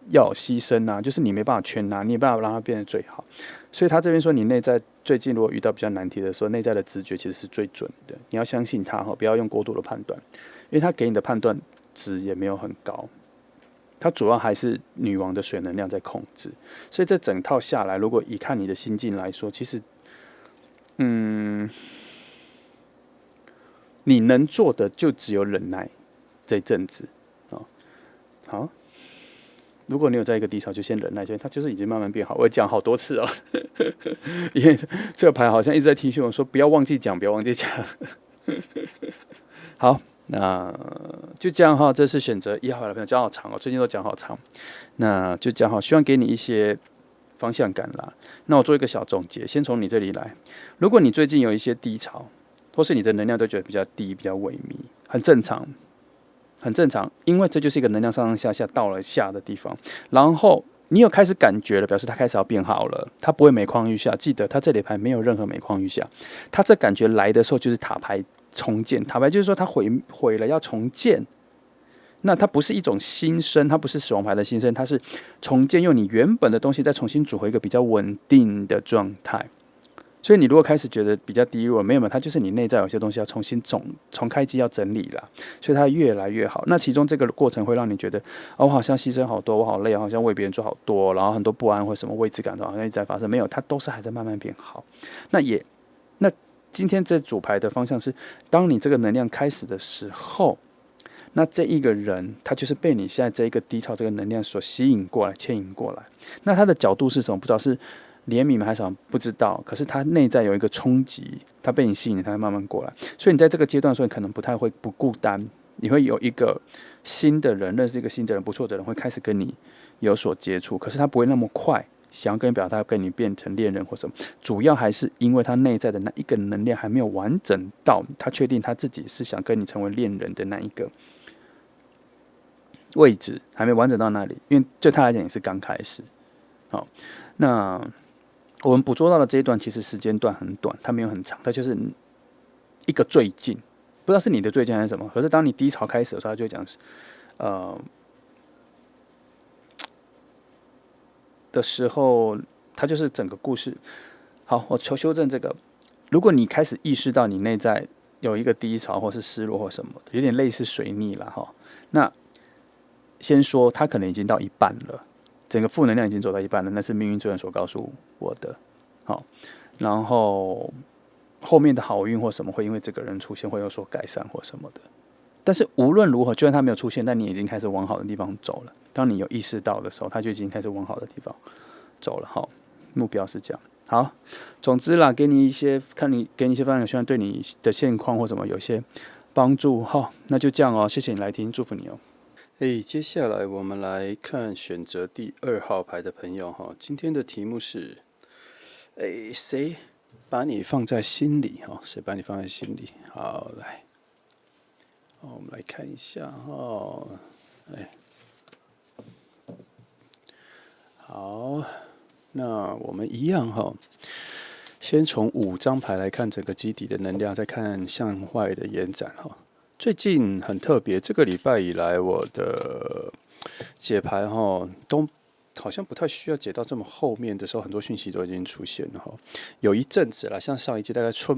要有牺牲啊，就是你没办法全拿，你没办法让它变得最好。所以他这边说，你内在最近如果遇到比较难题的时候，内在的直觉其实是最准的，你要相信他，不要用过度的判断，因为他给你的判断值也没有很高，他主要还是女王的水能量在控制。所以这整套下来，如果以看你的心境来说，其实你能做的就只有忍耐这一阵子啊。好，如果你有在一个低潮，就先忍耐，它就是已经慢慢变好。我讲好多次了，因为这个牌好像一直在提醒我说，不要忘记讲，不要忘记讲。好，那就这样哈。这是选择1号的朋友，讲好长哦，最近都讲好长。那就讲好，希望给你一些方向感啦。那我做一个小总结，先从你这里来。如果你最近有一些低潮，或是你的能量都觉得比较低、比较萎靡，很正常。很正常，因为这就是一个能量上上下下到了下的地方，然后你有开始感觉了，表示它开始要变好了，它不会每况愈下。记得它这里牌没有任何每况愈下，它这感觉来的时候就是塔牌重建，塔牌就是说它毁了要重建，那它不是一种新生，它不是死亡牌的新生，它是重建，用你原本的东西再重新组合一个比较稳定的状态。所以你如果开始觉得比较低落，没有，它就是你内在有些东西要重新重开机要整理了，所以它越来越好。那其中这个过程会让你觉得，我好像牺牲好多，我好累，好像为别人做好多，然后很多不安或什么未知感好像一直在发生，没有，它都是还在慢慢变好。那今天这组牌的方向是，当你这个能量开始的时候，那这一个人他就是被你现在这一个低潮这个能量所吸引过来、牵引过来。那他的角度是什么？不知道是怜悯吗还是什么？不知道。可是他内在有一个冲击，他被你吸引，他会慢慢过来。所以你在这个阶段的时候，你可能不太会不孤单，你会有一个新的人，认识一个新的人，不错的人会开始跟你有所接触。可是他不会那么快想要跟你表达，跟你变成恋人或什么。主要还是因为他内在的那一个能量还没有完整到，他确定他自己是想跟你成为恋人的那一个位置还没完整到那里，因为对他来讲也是刚开始。好，那我们捕捉到的这一段其实时间段很短，它没有很长，它就是一个最近，不知道是你的最近还是什么。可是当你低潮开始的时候，他就会讲的时候，它就是整个故事。好，我求修正这个。如果你开始意识到你内在有一个低潮或是失落或什么的，有点类似水逆了哈。那先说，它可能已经到一半了，整个负能量已经走到一半了，那是命运之源所告诉我的。好，然后后面的好运或什么会因为这个人出现会有所改善或什么的。但是无论如何，就算他没有出现，但你已经开始往好的地方走了。当你有意识到的时候，他就已经开始往好的地方走了。好，目标是这样。好，总之啦，给你一些给你一些方向，希望对你的现况或什么有一些帮助。好，那就这样哦，谢谢你来听，祝福你哦。接下来我们来看选择第2号牌的朋友哈。今天的题目是，谁把你放在心里哈？谁把你放在心里？好，来，我们来看一下哈。好，那我们一样哈。先从5张牌来看整个基底的能量，再看向外的延展哈。最近很特别，这个礼拜以来我的解牌都好像不太需要解到这么后面的时候，很多讯息都已经出现了哈。有一阵子啦，像上一季大概春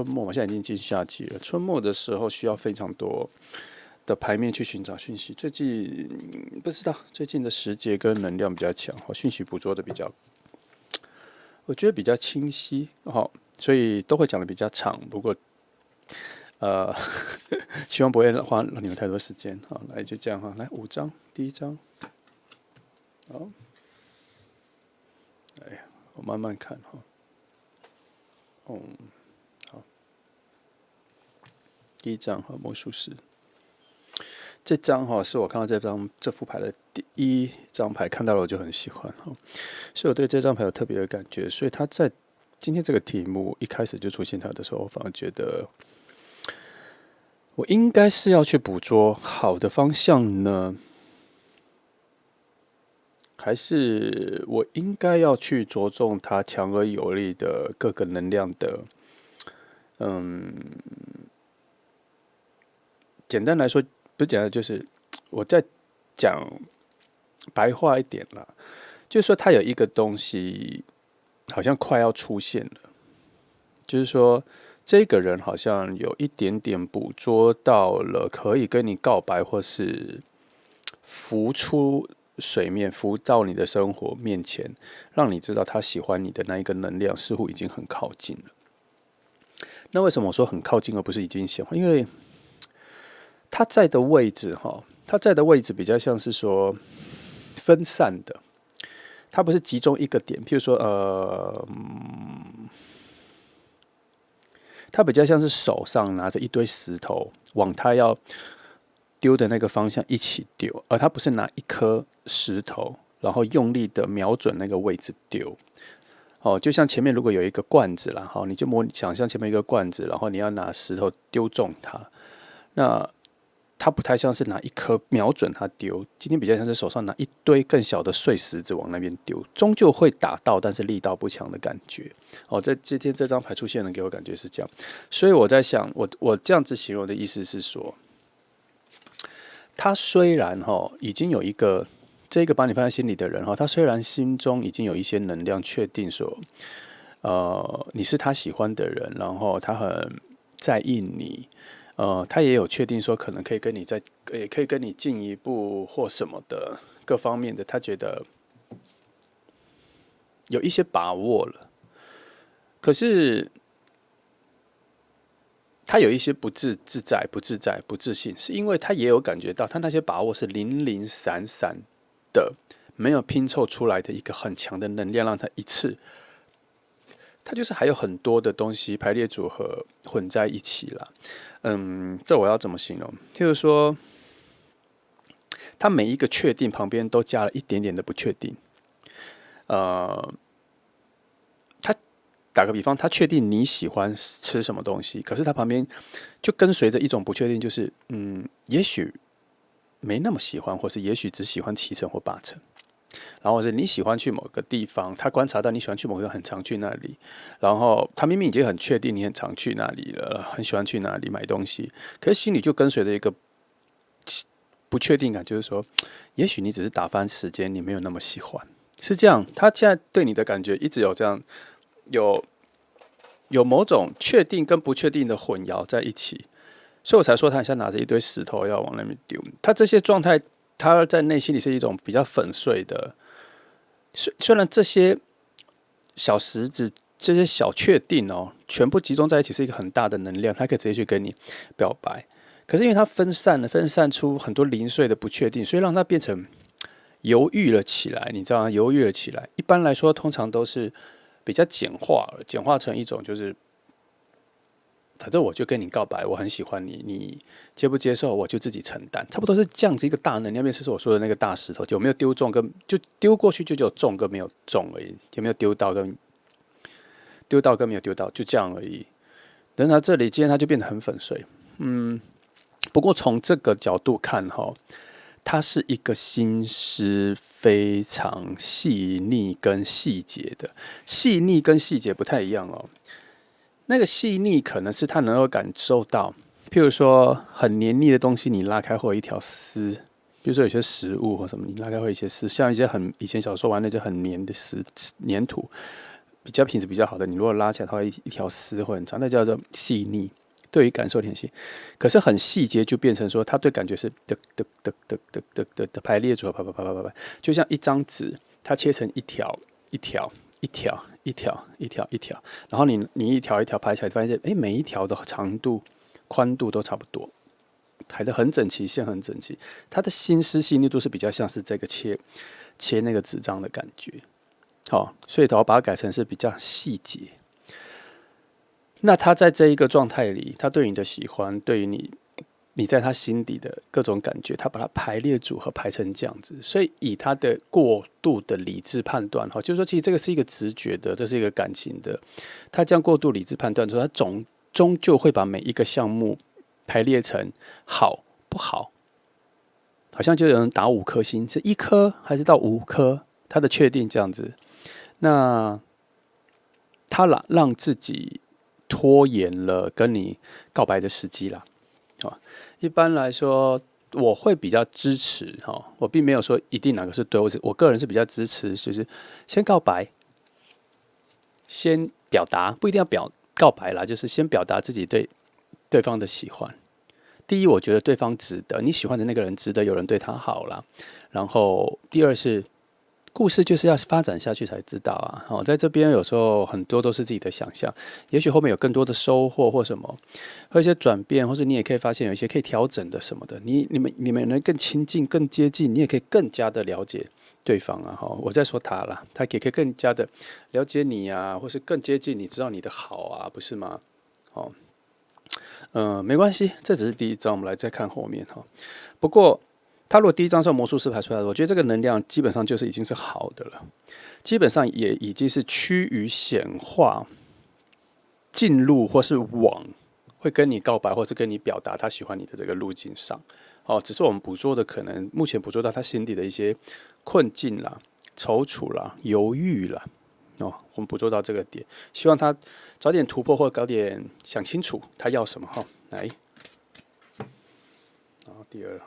末嘛，现在已经进夏季了。春末的时候需要非常多的牌面去寻找讯息。最近不知道，最近的时节跟能量比较强，讯息捕捉的比较，我觉得比较清晰所以都会讲的比较长。不过希望不会花你们太多时间。好，来就这样哈，来5张，第1张，好，哎呀，我慢慢看哈。好，第一张哈，魔术师。这张哈是我看到这副牌的第一张牌，看到了我就很喜欢哈，所以我对这张牌有特别的感觉。所以他在今天这个题目一开始就出现它的时候，我反而觉得我应该是要去捕捉好的方向呢，还是我应该要去着重它强而有力的各个能量的，简单来说，不是简单，就是我在讲白话一点啦，就是说它有一个东西好像快要出现了，就是说这个人好像有一点点捕捉到了可以跟你告白，或是浮出水面，浮到你的生活面前，让你知道他喜欢你的那一个能量似乎已经很靠近了。那为什么我说很靠近而不是已经喜欢？因为他在的位置哈，他在的位置比较像是说分散的，它不是集中一个点。譬如说，他比较像是手上拿着一堆石头，往他要丢的那个方向一起丢，而他不是拿一颗石头，然后用力的瞄准那个位置丢。哦，就像前面如果有一个罐子啦，好，你就想象前面一个罐子，然后你要拿石头丢中它，那它不太像是拿一颗瞄准它丢，今天比较像是手上拿一堆更小的碎石子往那边丢，终究会打到，但是力道不强的感觉。哦，今天这张牌出现的给我感觉是这样，所以我在想，我这样子形容的意思是说，他虽然已经有一个这个把你放在心里的人他虽然心中已经有一些能量，确定说，你是他喜欢的人，然后他很在意你。他也有确定说，可能可以跟你也可以跟你进一步或什么的各方面的，他觉得有一些把握了。可是他有一些不自在、不自在、不自信，是因为他也有感觉到，他那些把握是零零散散的，没有拼凑出来的一个很强的能量，让他一次。它就是还有很多的东西排列组合混在一起了。这我要怎么形容？譬如说，它每一个确定旁边都加了一点点的不确定。他打个比方，他确定你喜欢吃什么东西，可是他旁边就跟随着一种不确定，就是也许没那么喜欢，或是也许只喜欢7成或8成。然后是你喜欢去某个地方，他观察到你喜欢去某个地方，很常去那里，然后他明明已经很确定你很常去那里了，很喜欢去那里买东西，可是心里就跟随着一个不确定感，就是说，也许你只是打发时间，你没有那么喜欢，是这样。他现在对你的感觉一直有这样，有某种确定跟不确定的混淆在一起，所以我才说他很像拿着一堆石头要往那边丢。他这些状态，他在内心里是一种比较粉碎的。虽然这些小石子、这些小确定全部集中在一起是一个很大的能量，它可以直接去跟你表白。可是因为它分散出很多零碎的不确定，所以让它变成犹豫了起来。你知道吗？犹豫了起来。一般来说，通常都是比较简化成一种就是。反正我就跟你告白，我很喜欢你，你接不接受我就自己承担，差不多是这样子一个大能量面，是我说的那个大石头，有没有丢中跟就丢过去就只有中跟没有中而已，有没有丢到跟没有丢到，就这样而已。等到这里，今天它就变得很粉碎。不过从这个角度看它是一个心思非常细腻跟细节的，细腻跟细节不太一样那个细腻可能是他能够感受到，譬如说很黏腻的东西，你拉开会有一条丝；比如说有些食物或什么，你拉开会有一些丝，像一些以前小时候玩那些很黏的黏土，比较品质比较好的，你如果拉起来，它会一条丝会很长，那叫做细腻。对于感受点细，可是很细节就变成说，他对感觉是的排列组合，啪，就像一张纸，它切成一条一条。然后你一条一条排起来，发现每一条的长度、宽度都差不多，排得很整齐，线很整齐。它的心思细腻度是比较像是这个切那个纸张的感觉。好，所以我把它改成是比较细节。那他在这一个状态里，他对你的喜欢，对于你在他心底的各种感觉，他把它排列组合排成这样子，所以以他的过度的理智判断，哈，就是说，其实这个是一个直觉的，这是一个感情的，他这样过度理智判断之后，他终究会把每一个项目排列成好不好，好像就有人打5颗星，是1颗还是到5颗，他的确定这样子，那他让自己拖延了跟你告白的时机啦。一般来说，我会比较支持哈，我并没有说一定哪个是对，我个人是比较支持，就是先告白，先表达，不一定要告白啦，就是先表达自己对对方的喜欢。第一，我觉得对方值得，你喜欢的那个人值得有人对他好啦。然后第二是故事就是要发展下去才知道啊。在这边有时候很多都是自己的想象，也许后面有更多的收获或什么，或一些转变，或是你也可以发现有一些可以调整的什么的。你们能更亲近、更接近，你也可以更加的了解对方啊。我在说他啦，他也可以更加的了解你啊，或是更接近你，知道你的好啊，不是吗？没关系，这只是第一章，我们来再看后面哈。不过，他如果第一章是魔术师排出来的，我觉得这个能量基本上就是已经是好的了，基本上也已经是趋于显化、进入或是往会跟你告白，或是跟你表达他喜欢你的这个路径上。只是我们捕捉的可能目前捕捉到他心底的一些困境啦、踌躇啦、犹豫啦。我们捕捉到这个点，希望他早点突破或早点想清楚他要什么哈。来，然后第二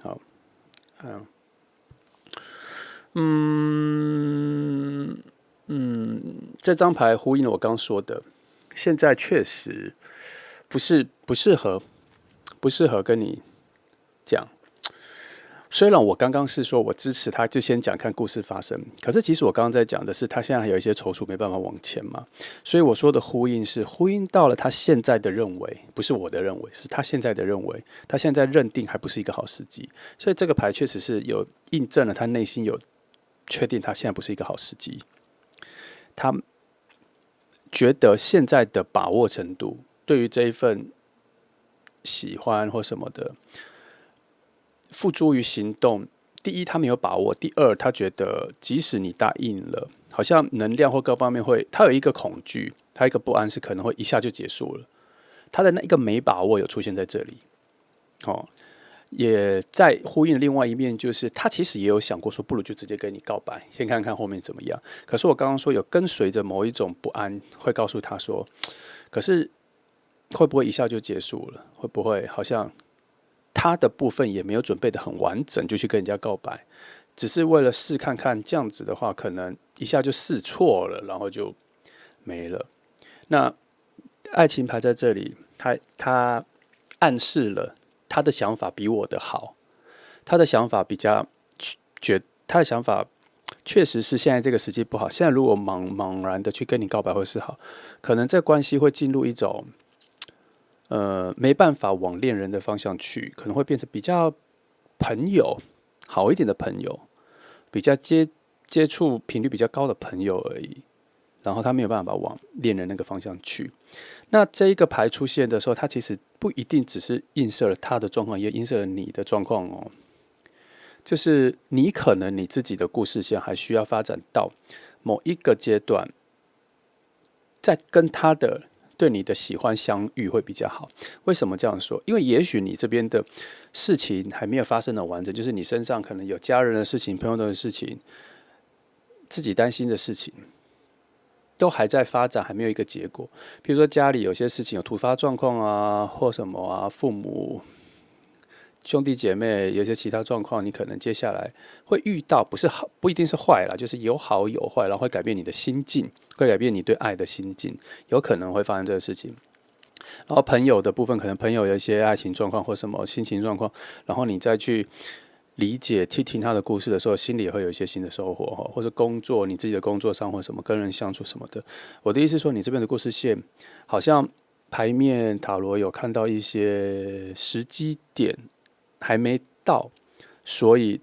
好，这张牌呼应了我刚说的，现在确实不适合跟你讲。虽然我刚刚是说我支持他，就先讲看故事发生，可是其实我刚刚在讲的是他现在还有一些踌躇，没办法往前嘛。所以我说的呼应是呼应到了他现在的认为，不是我的认为，是他现在的认为，他现在认定还不是一个好时机。所以这个牌确实是有印证了他内心有确定他现在不是一个好时机。他觉得现在的把握程度，对于这一份喜欢或什么的，付诸于行动。第一，他没有把握；第二，他觉得即使你答应了，好像能量或各方面会，他有一个恐惧，他有一个不安，是可能会一下就结束了。他的那一个没把握有出现在这里，也在呼应另外一面，就是他其实也有想过说，不如就直接跟你告白，先看看后面怎么样。可是我刚刚说有跟随着某一种不安，会告诉他说，可是会不会一下就结束了？会不会好像他的部分也没有准备的很完整，就去跟人家告白，只是为了试看看，这样子的话，可能一下就试错了，然后就没了。那爱情牌在这里，他暗示了他的想法比我的好，他的想法比较他的想法确实是现在这个时机不好。现在如果茫然的去跟你告白或是好，可能这关系会进入一种没办法往恋人的方向去，可能会变成比较朋友好一点的朋友，比较接触频率比较高的朋友而已。然后他没有办法往恋人那个方向去。那这一个牌出现的时候，它其实不一定只是映射了他的状况，也映射了你的状况哦。就是你可能你自己的故事线还需要发展到某一个阶段，再跟他的对你的喜欢相遇会比较好。为什么这样说？因为也许你这边的事情还没有发生的完整，就是你身上可能有家人的事情、朋友的事情、自己担心的事情，都还在发展，还没有一个结果。比如说家里有些事情有突发状况啊，或什么啊，父母、兄弟姐妹有些其他状况，你可能接下来会遇到，不是好，不一定是坏啦，就是有好有坏，然后会改变你的心境，会改变你对爱的心境，有可能会发生这个事情。然后朋友的部分，可能朋友有一些爱情状况或什么心情状况，然后你再去理解、去听他的故事的时候，心里也会有一些新的收获，或者工作你自己的工作上或什么跟人相处什么的。我的意思是说，你这边的故事线好像牌面塔罗有看到一些时机点还没到，所以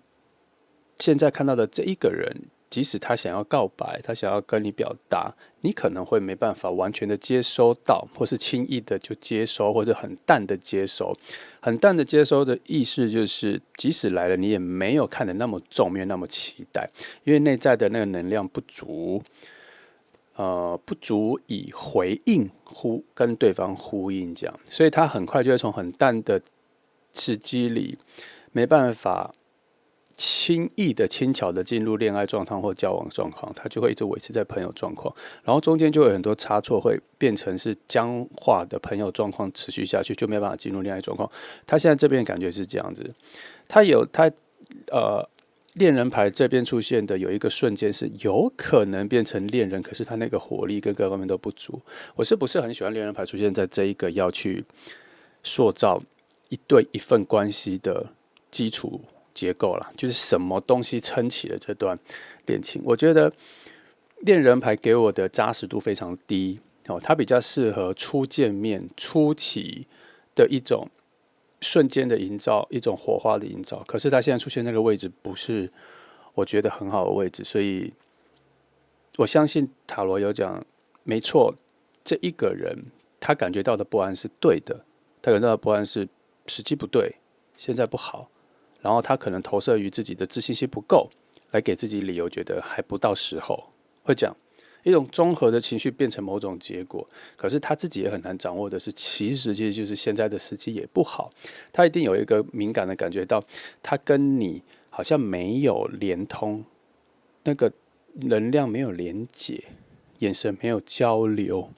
现在看到的这一个人，即使他想要告白，他想要跟你表达，你可能会没办法完全的接收到，或是轻易的就接收，或者很淡的接收。很淡的接收的意思就是，即使来了，你也没有看得那么重，没有那么期待，因为内在的那个能量不足。不足以回应跟对方呼应这样，所以他很快就会从很淡的刺激里，没办法轻易的、轻巧的进入恋爱状况或交往状况，他就会一直维持在朋友状况，然后中间就有很多差错，会变成是僵化的朋友状况持续下去，就没办法进入恋爱状况。他现在这边感觉是这样子，他恋人牌这边出现的有一个瞬间是有可能变成恋人，可是他那个火力跟各方面都不足。我是不是很喜欢恋人牌出现在这一个要去塑造一对一份关系的基础结构啦，就是什么东西撑起了这段恋情？我觉得恋人牌给我的扎实度非常低，它比较适合初见面、初期的一种瞬间的营造，一种火花的营造。可是他现在出现那个位置，不是我觉得很好的位置，所以我相信塔罗有讲，没错，这一个人他感觉到的不安是对的，他感觉到的不安是时机不对，现在不好，然后他可能投射于自己的自信心不够，来给自己理由，觉得还不到时候，会讲。一种综合的情绪变成某种结果，可是他自己也很难掌握的是，其实就是现在的时机也不好，他一定有一个敏感的感觉到，他跟你好像没有连通，那个能量没有连结，眼神没有交流，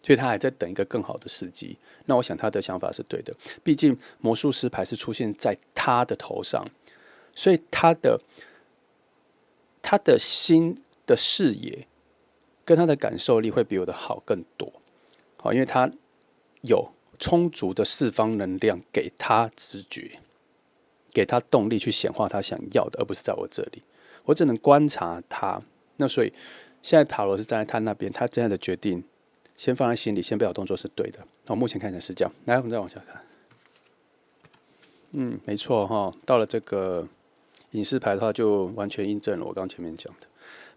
所以他还在等一个更好的时机。那我想他的想法是对的，毕竟魔术师牌是出现在他的头上，所以他的心的视野跟他的感受力会比我的好更多，因为他有充足的四方能量给他直觉，给他动力去显化他想要的，而不是在我这里，我只能观察他。那所以现在塔罗是站在他那边，他这样的决定先放在心里，先不要动作是对的。目前看起来是这样。来，我们再往下看。没错哈，到了这个隐士牌的话，就完全印证了我刚前面讲的。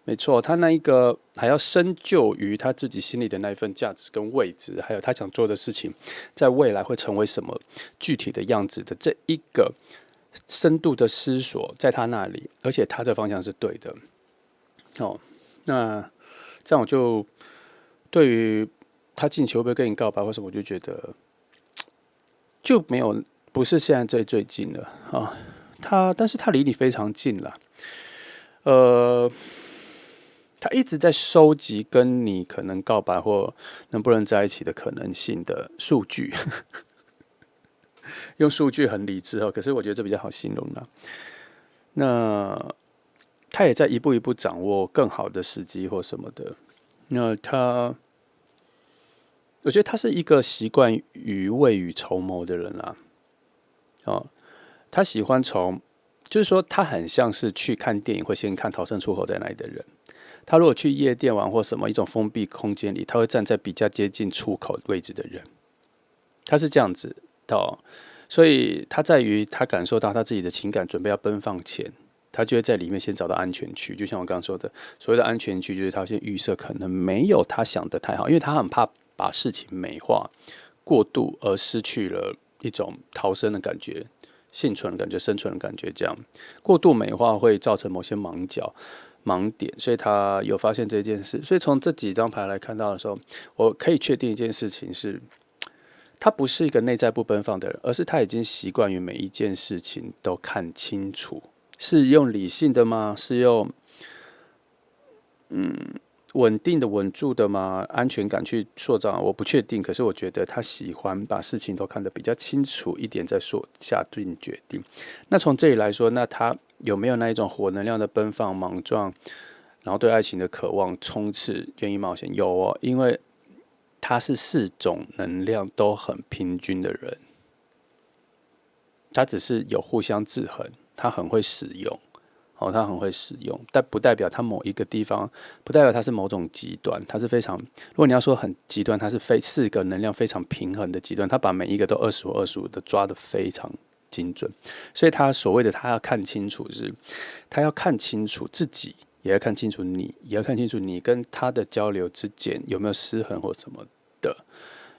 没错，他那一个还要深究于他自己心里的那一份价值跟位置，还有他想做的事情，在未来会成为什么具体的样子的这一个深度的思索，在他那里，而且他这方向是对的。那这样我就对于他近期会不会跟你告白或什么，我就觉得就没有，不是现在最近了啊。但是他离你非常近了，他一直在收集跟你可能告白或能不能在一起的可能性的数据，用数据很理智哦，可是我觉得这比较好形容啦。那他也在一步一步掌握更好的时机或什么的。那我觉得他是一个习惯于未雨绸缪的人啦。他喜欢就是说他很像是去看电影会先看逃生出口在哪里的人。他如果去夜店玩或什么一种封闭空间里，他会站在比较接近出口位置的人。他是这样子的，所以他在于他感受到他自己的情感准备要奔放前，他就会在里面先找到安全区。就像我刚刚说的，所谓的安全区，就是他先预设可能没有他想的太好，因为他很怕把事情美化过度，而失去了一种逃生的感觉、幸存的感觉、生存的感觉。这样过度美化会造成某些盲点，所以他有发现这件事。所以从这几张牌来看到的时候，我可以确定一件事情是，他不是一个内在不奔放的人，而是他已经习惯于每一件事情都看清楚。是用理性的吗？是用稳定的、稳住的吗？安全感去塑造？我不确定。可是我觉得他喜欢把事情都看得比较清楚一点，再下定决定。那从这里来说，那他有没有那一种火能量的奔放、莽撞，然后对爱情的渴望、冲刺、愿意冒险？有哦，因为他是4种能量都很平均的人，他只是有互相制衡，他很会使用。他很会使用，但不代表他某一个地方，不代表他是某种极端，他是非常。如果你要说很极端，他是4个能量非常平衡的极端，他把每一个都25的抓得非常精准。所以他所谓的他要看清楚是，他要看清楚自己，也要看清楚你，也要看清楚你跟他的交流之间有没有失衡或什么的。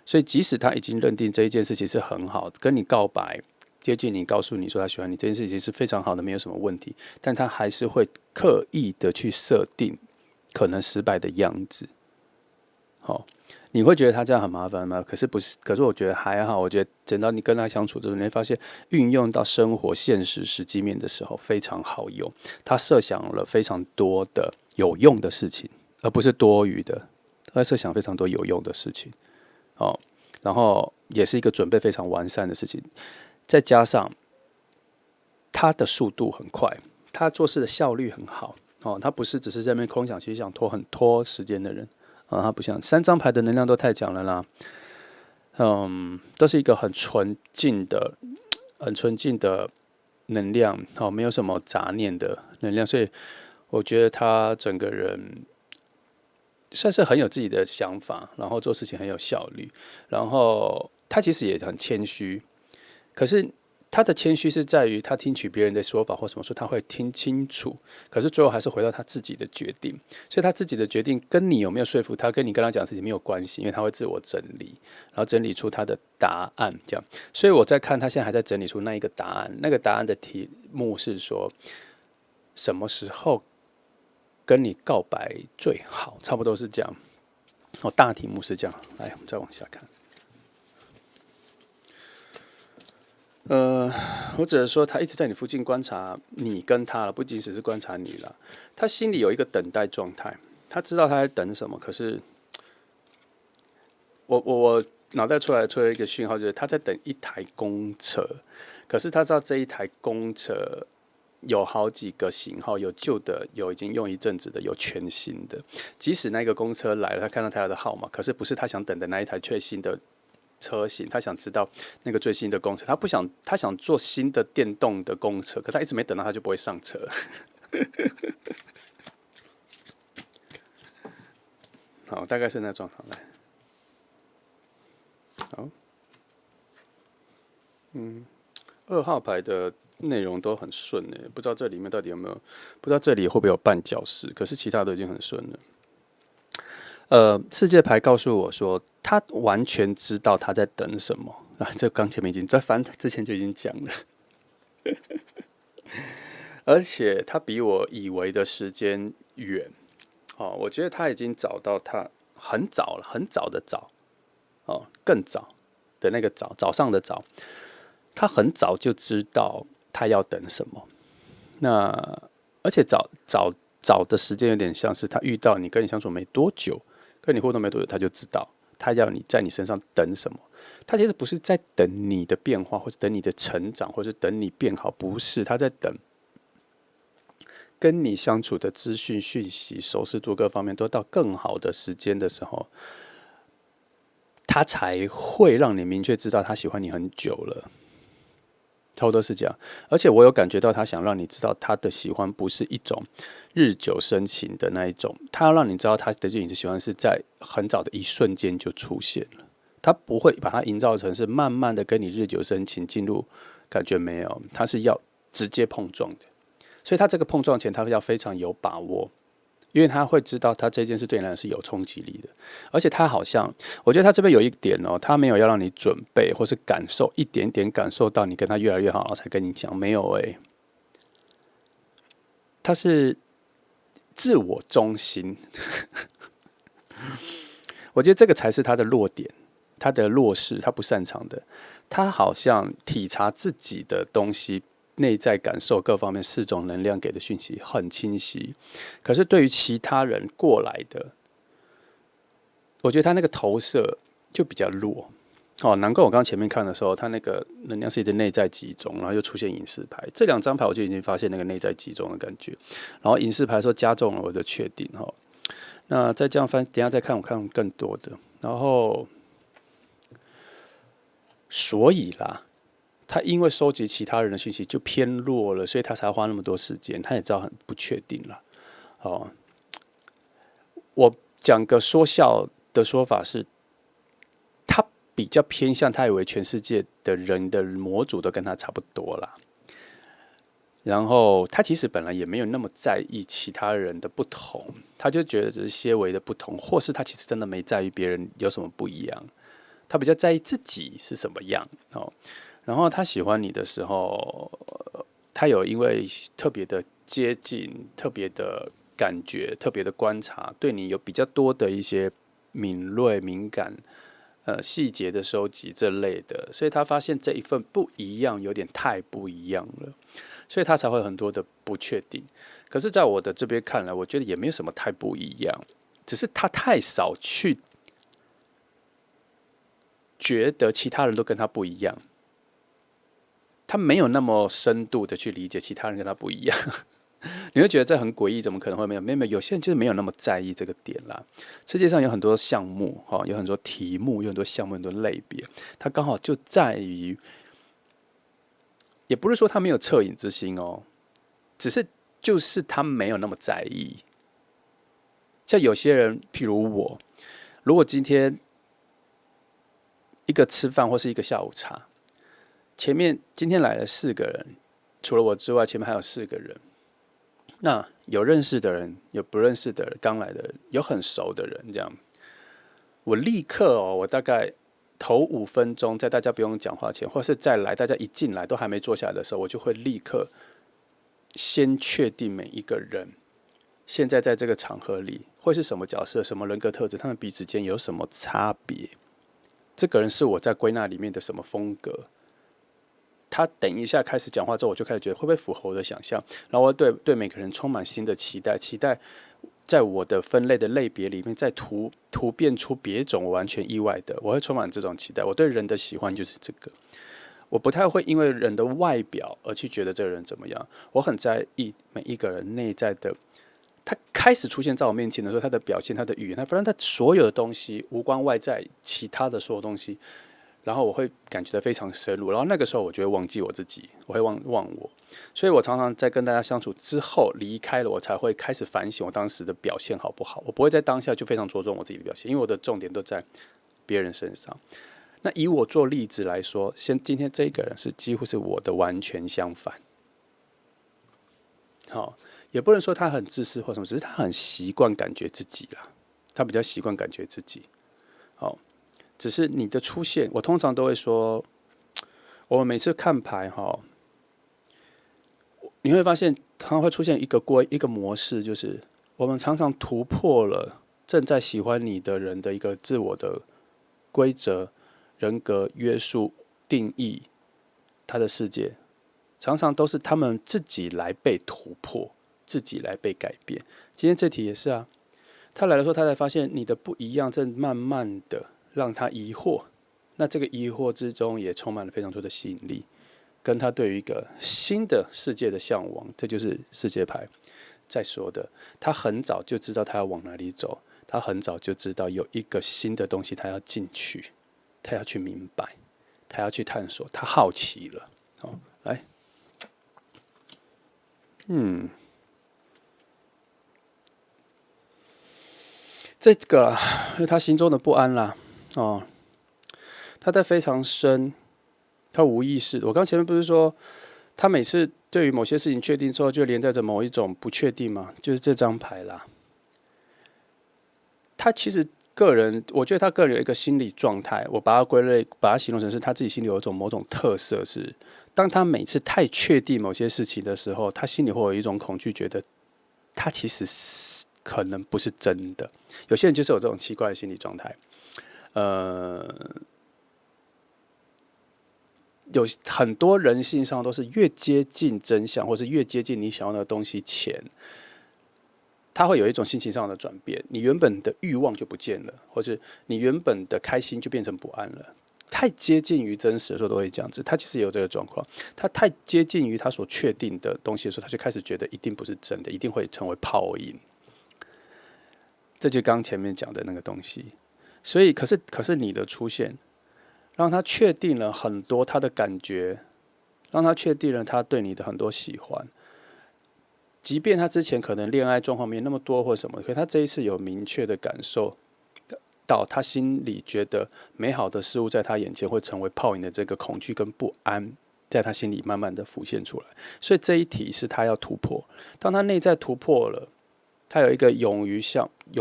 所以即使他已经认定这一件事情是很好，跟你告白。接近你，告诉你说他喜欢你这件事情是非常好的，没有什么问题，但他还是会刻意的去设定可能失败的样子。好，你会觉得他这样很麻烦吗？可是不是，可是我觉得还好。我觉得等到你跟他相处之后，你会发现运用到生活现实实际面的时候非常好用。他设想了非常多的有用的事情，而不是多余的。他设想非常多有用的事情，哦，然后也是一个准备非常完善的事情。再加上他的速度很快，他做事的效率很好哦，他不是只是在那边空想，其实想拖时间的人啊，他不像3张牌的能量都太强了啦，都是一个很纯净的能量哦，没有什么杂念的能量，所以我觉得他整个人算是很有自己的想法，然后做事情很有效率，然后他其实也很谦虚。可是他的谦虚是在于他听取别人的说法或什么说，他会听清楚，可是最后还是回到他自己的决定。所以他自己的决定跟你有没有说服他，跟你跟他讲的事情没有关系，因为他会自我整理，然后整理出他的答案。这样，所以我在看他现在还在整理出那一个答案。那个答案的题目是说，什么时候跟你告白最好？差不多是这样。哦，大题目是这样。来，我们再往下看。我只能说他一直在你附近观察你跟他了，不仅只是观察你了。他心里有一个等待状态，他知道他在等什么。可是我脑袋出来一个讯号，就是他在等一台公车。可是他知道这一台公车有好几个型号，有旧的，有已经用一阵子的，有全新的。即使那个公车来了，他看到他的号码，可是不是他想等的那一台最新的车型，他想知道那个最新的公车，他想做新的电动的公车，可他一直没等到，他就不会上车。好，大概是那状况来。好，2号牌的内容都很顺诶，不知道这里面到底有没有，不知道这里会不会有绊脚石，可是其他都已经很顺了。世界牌告诉我说，他完全知道他在等什么啊！这刚前面已经在翻之前就已经讲了，而且他比我以为的时间远哦。我觉得他已经找到他很早了，很早的早哦，更早的那个早上的早，他很早就知道他要等什么。那而且早的时间有点像是他遇到你，跟你相处没多久。跟你互动没多久，他就知道他要你在你身上等什么。他其实不是在等你的变化，或者等你的成长，或者等你变好，不是，他在等跟你相处的资讯、讯息、熟识度各方面都到更好的时间的时候，他才会让你明确知道他喜欢你很久了。差不多是这样，而且我有感觉到他想让你知道他的喜欢不是一种日久生情的那一种，他要让你知道他对你的喜欢是在很早的一瞬间就出现了，他不会把它营造成是慢慢的跟你日久生情进入感觉没有，他是要直接碰撞的，所以他这个碰撞前他要非常有把握。因为他会知道他这件事对你来讲是有冲击力的，而且他好像，我觉得他这边有一点哦，他没有要让你准备或是感受一点点感受到你跟他越来越好，然后才跟你讲，没有他是自我中心，我觉得这个才是他的弱点，他的弱势，他不擅长的，他好像体察自己的东西。内在感受各方面4种能量给的讯息很清晰，可是对于其他人过来的，我觉得他那个投射就比较弱。哦，难怪我刚刚前面看的时候，他那个能量是一直内在集中，然后又出现隐士牌，这2张牌我就已经发现那个内在集中的感觉。然后隐士牌的时候加重了我的确定哈。那再这样翻，等一下再看，我看更多的。然后，所以啦。他因为收集其他人的讯息就偏弱了，所以他才花那么多时间。他也知道很不确定了。哦，我讲个说笑的说法是，他比较偏向他以为全世界的人的模组都跟他差不多啦。然后他其实本来也没有那么在意其他人的不同，他就觉得只是些微的不同，或是他其实真的没在意别人有什么不一样，他比较在意自己是什么样哦。然后他喜欢你的时候，他有因为特别的接近、特别的感觉、特别的观察，对你有比较多的一些敏锐、敏感。细节的收集这类的，所以他发现这一份不一样有点太不一样了，所以他才会很多的不确定。可是，在我的这边看来，我觉得也没有什么太不一样，只是他太少去觉得其他人都跟他不一样，他没有那么深度的去理解其他人跟他不一样。你会觉得这很诡异，怎么可能会没有？没有，有些人就是没有那么在意这个点啦。世界上有很多项目，有很多题目，有很多项目，很多类别，它刚好就在于，也不是说他没有恻隐之心哦，只是就是他没有那么在意。像有些人，譬如我，如果今天一个吃饭或是一个下午茶，前面今天来了4个人，除了我之外，前面还有4个人。那有认识的人，有不认识的人，刚来的人，有很熟的人，这样，我立刻我大概头5分钟，在大家不用讲话前，或是再来大家一进来都还没坐下来的时候，我就会立刻先确定每一个人现在在这个场合里会是什么角色、什么人格特质，他们彼此间有什么差别。这个人是我在归纳里面的什么风格？他等一下开始讲话之后，我就开始觉得会不会符合我的想象，然后我对每个人充满新的期待，期待在我的分类的类别里面再突变出别种完全意外的，我会充满这种期待。我对人的喜欢就是这个，我不太会因为人的外表而去觉得这个人怎么样，我很在意每一个人内在的。他开始出现在我面前的时候，他的表现、他的语言，他不然他所有的东西无关外在其他的所有东西。然后我会感觉到非常深入，然后那个时候我就会忘记我自己，我会忘我，所以我常常在跟大家相处之后离开了，我才会开始反省我当时的表现好不好。我不会在当下就非常着重我自己的表现，因为我的重点都在别人身上。那以我做例子来说，今天这个人是几乎是我的完全相反。好，也不能说他很自私或什么，只是他很习惯感觉自己啦，他比较习惯感觉自己。好。只是你的出现，我通常都会说，我们每次看牌你会发现常会出现一个模式，就是我们常常突破了正在喜欢你的人的一个自我的规则、人格约束、定义，他的世界常常都是他们自己来被突破，自己来被改变。今天这题也是啊，他来的时候，他才发现你的不一样正慢慢的。让他疑惑，那这个疑惑之中也充满了非常多的吸引力，跟他对于一个新的世界的向往，这就是世界牌在说的。他很早就知道他要往哪里走，他很早就知道有一个新的东西他要进去，他要去明白，他要去探索，他好奇了。来，这个是他心中的不安啦。他在非常深，他无意识。我刚前面不是说，他每次对于某些事情确定之后，就连带着某一种不确定嘛，就是这张牌啦。他其实个人，我觉得他个人有一个心理状态，我把它归类，把它形容成是他自己心里有一种某种特色是，当他每次太确定某些事情的时候，他心里会有一种恐惧，觉得他其实可能不是真的。有些人就是有这种奇怪的心理状态。有很多人性上都是越接近真相，或是越接近你想要的东西前，他会有一种心情上的转变。你原本的欲望就不见了，或是你原本的开心就变成不安了。太接近于真实的时候都会这样子，他其实也有这个状况。他太接近于他所确定的东西的时候，他就开始觉得一定不是真的，一定会成为泡影。这就刚前面讲的那个东西。所以，可是你的出现，让他确定了很多他的感觉，让他确定了他对你的很多喜欢。即便他之前可能恋爱状况没那么多或什么，可是他这一次有明确的感受，到他心里觉得美好的事物在他眼前会成为泡影的这个恐惧跟不安，在他心里慢慢的浮现出来。所以这一题是他要突破。当他内在突破了，他有一个勇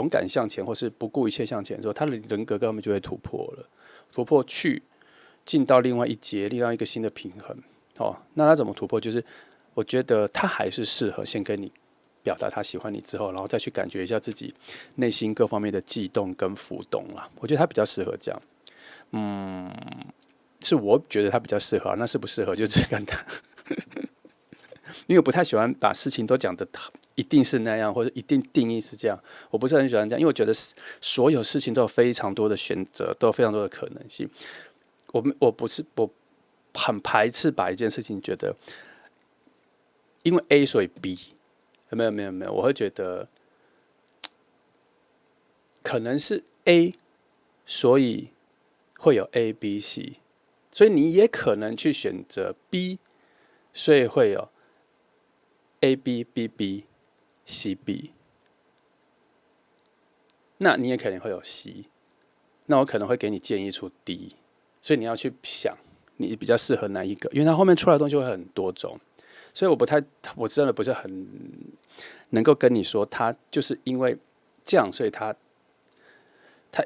敢向前，或是不顾一切向前的时候，他的人格根本就会突破了，突破去进到另外一阶，另外一个新的平衡。那他怎么突破？就是我觉得他还是适合先跟你表达他喜欢你之后，然后再去感觉一下自己内心各方面的悸动跟浮动啦。我觉得他比较适合这样。是我觉得他比较适合，那适不适合就只看他。因为我不太喜欢把事情都讲的一定是那样，或者一定定义是这样。我不是很喜欢这样，因为我觉得所有事情都有非常多的选择，都有非常多的可能性。我很排斥把一件事情觉得因为 A 所以 B， 没有，我会觉得可能是 A， 所以会有 A、B、C， 所以你也可能去选择 B， 所以会有 A、B、B、B、C、B， 那你也可能会有 C， 那我可能会给你建议出 D， 所以你要去想你比较适合哪一个，因为它后面出来的东西会很多种，所以我真的不是很能够跟你说，他就是因为这样，所以他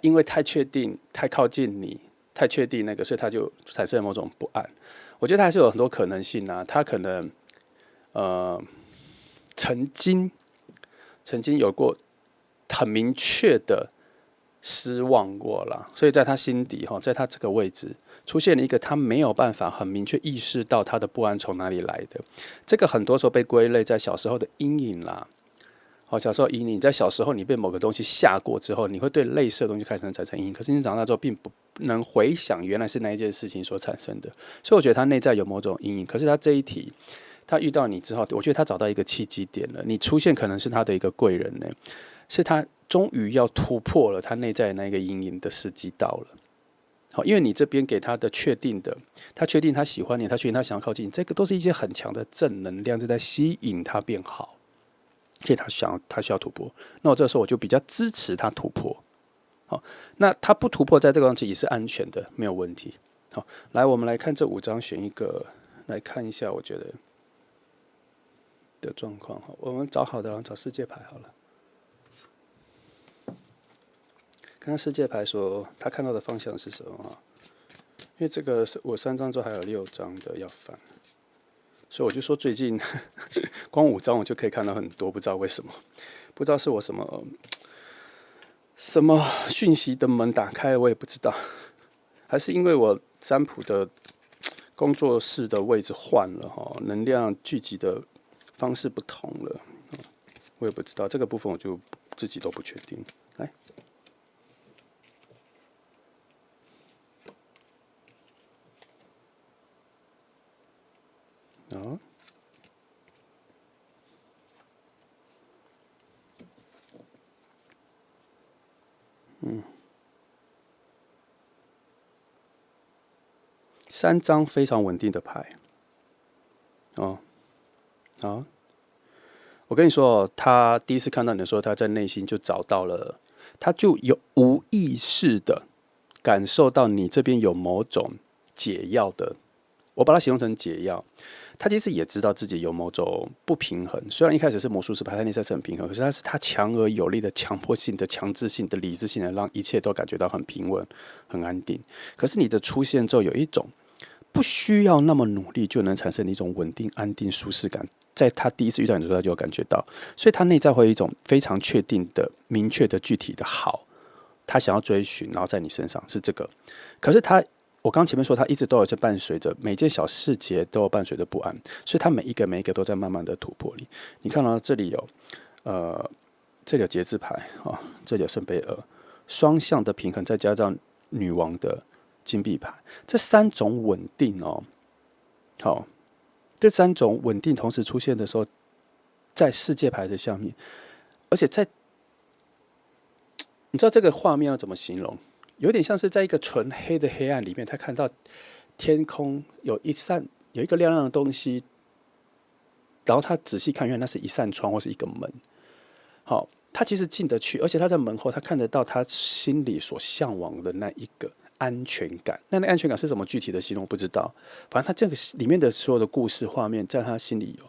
因为太确定、太靠近你、太确定那个，所以他就产生了某种不安。我觉得他还是有很多可能性啊，他可能曾经有过很明确的失望过了，所以在他心底在他这个位置出现了一个他没有办法很明确意识到他的不安从哪里来的。这个很多时候被归类在小时候的阴影啦。小时候阴影，在小时候你被某个东西吓过之后，你会对类似的东西开始产生阴影。可是你长大之后，并不能回想原来是那一件事情所产生的。所以我觉得他内在有某种阴影。可是他这一题，他遇到你之后，我觉得他找到一个契机点了。你出现可能是他的一个贵人呢，是他终于要突破了他内在的那个阴影的时机到了。好，因为你这边给他的确定的，他确定他喜欢你，他确定他想要靠近你，这个都是一些很强的正能量，是在吸引他变好。而且他需要突破，那我这个时候我就比较支持他突破。好，那他不突破，在这个东西也是安全的，没有问题。好，来，我们来看这5张，选一个来看一下，我觉得的状况。好，我们找好的，找世界牌好了。看看世界牌说他看到的方向是什么啊？因为这个是我3张之后还有6张的要翻。所以我就说，最近光5张我就可以看到很多，不知道为什么，不知道是我什么讯息的门打开了，我也不知道，还是因为我占卜的工作室的位置换了能量聚集的方式不同了，我也不知道，这个部分我就自己都不确定。来，3张非常稳定的牌，好，我跟你说他第一次看到你的时候，他在内心就找到了，他就有无意识的感受到你这边有某种解药的，我把它形容成解药。他其实也知道自己有某种不平衡，虽然一开始是魔术师牌，他内在是很平衡，可是他强而有力的、强迫性的、强制性的、理智性的，让一切都感觉到很平稳、很安定。可是你的出现之后，有一种不需要那么努力就能产生的一种稳定、安定、舒适感，在他第一次遇到你的时候，他就有感觉到，所以他内在会有一种非常确定的、明确的、具体的好，他想要追寻，然后在你身上是这个。可是我刚前面说，他一直都有在伴随着每件小细节都有伴随着不安，所以他每一个都在慢慢的突破里。你看到这里有这里有节制牌这里有圣杯2，双向的平衡，再加上女王的金币牌，这3种稳定好，这3种稳定同时出现的时候，在世界牌的下面，而且你知道这个画面要怎么形容？有点像是在一个纯黑的黑暗里面，他看到天空有一个亮亮的东西，然后他仔细看，原来那是一扇窗或是一个门。好，他其实进得去，而且他在门后，他看得到他心里所向往的那一个安全感。那安全感是什么具体的形容不知道，反正他这个里面的所有的故事画面，在他心里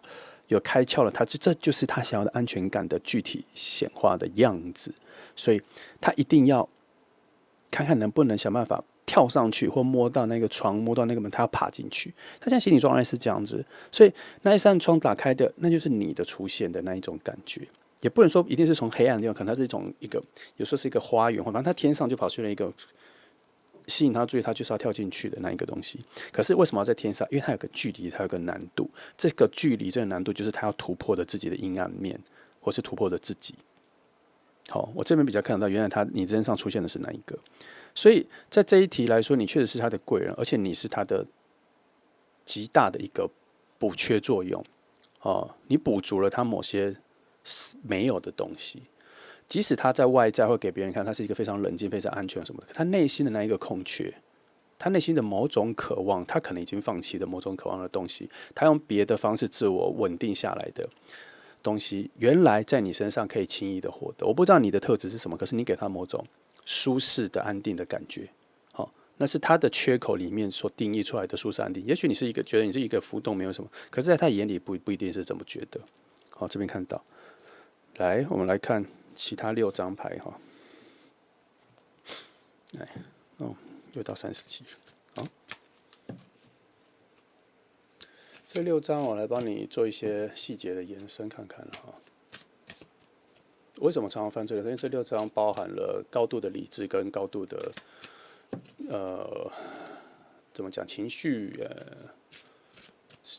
有开窍了，这就是他想要的安全感的具体显化的样子。所以他一定要看看能不能想办法跳上去，或摸到那个窗，摸到那个门，他要爬进去。他现在心理状态是这样子，所以那一扇窗打开的，那就是你的出现的那一种感觉。也不能说一定是从黑暗的地方，可能它是一个有时候是一个花园，反正它天上就跑出了一个吸引他注意，他就是要跳进去的那一个东西。可是为什么要在天上？因为它有个距离，它有个难度。这个距离，这个难度，就是他要突破的自己的阴暗面，或是突破的自己。好，我这边比较看得到，原来你身上出现的是哪一个？所以在这一题来说，你确实是他的贵人，而且你是他的极大的一个补缺作用。你补足了他某些没有的东西，即使他在外在会给别人看，他是一个非常冷静、非常安全什么的，可他内心的那一个空缺，他内心的某种渴望，他可能已经放弃的某种渴望的东西，他用别的方式自我稳定下来的东西，原来在你身上可以轻易的获得。我不知道你的特质是什么，可是你给他某种舒适的、安定的感觉，那是他的缺口里面所定义出来的舒适安定。也许你是觉得你是一个浮动，没有什么，可是在他眼里不一定是这么觉得。好，这边看到。来，我们来看其他6张牌哈。来，又到37了。好，这6张我来帮你做一些细节的延伸看看哈。为什么常常犯这个？因为这6张包含了高度的理智跟高度的怎么讲情绪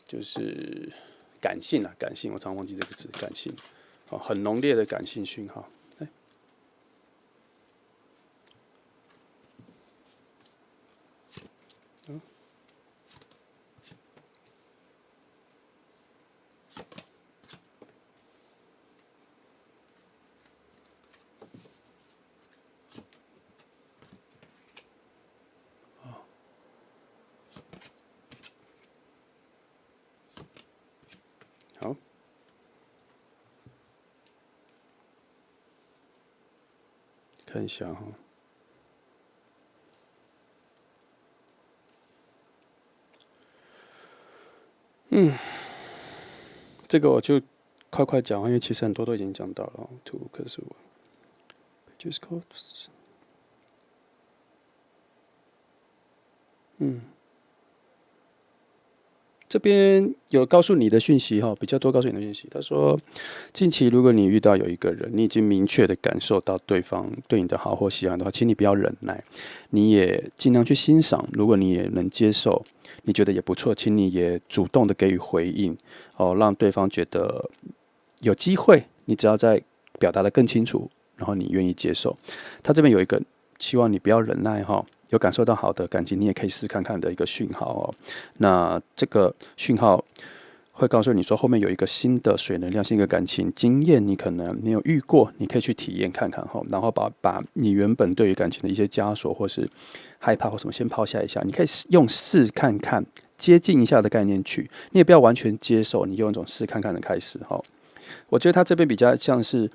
就是感性啦，感性，我常忘记这个字，感性。很浓烈的感性讯号。好，看一下哈。这个我就快讲，因为其实很多都已经讲到了。可是我 just codes， 这边有告诉你的讯息哈，比较多告诉你的讯息。他说，近期如果你遇到有一个人，你已经明确的感受到对方对你的好或喜欢的话，请你不要忍耐，你也尽量去欣赏。如果你也能接受，你觉得也不错，请你也主动的给予回应，让对方觉得有机会。你只要再表达的更清楚，然后你愿意接受。他这边有一个希望你不要忍耐哈。有感受到好的感情，你也可以试看看的一个讯号哦。那这个讯号会告诉你说，后面有一个新的水能量、新的感情经验，你可能没有遇过，你可以去体验看看哈。然后把你原本对于感情的一些枷锁或是害怕或什么先抛下一下，你可以用试看看、接近一下的概念去，你也不要完全接受，你用一种试看看的开始哈。我觉得他这边比较像是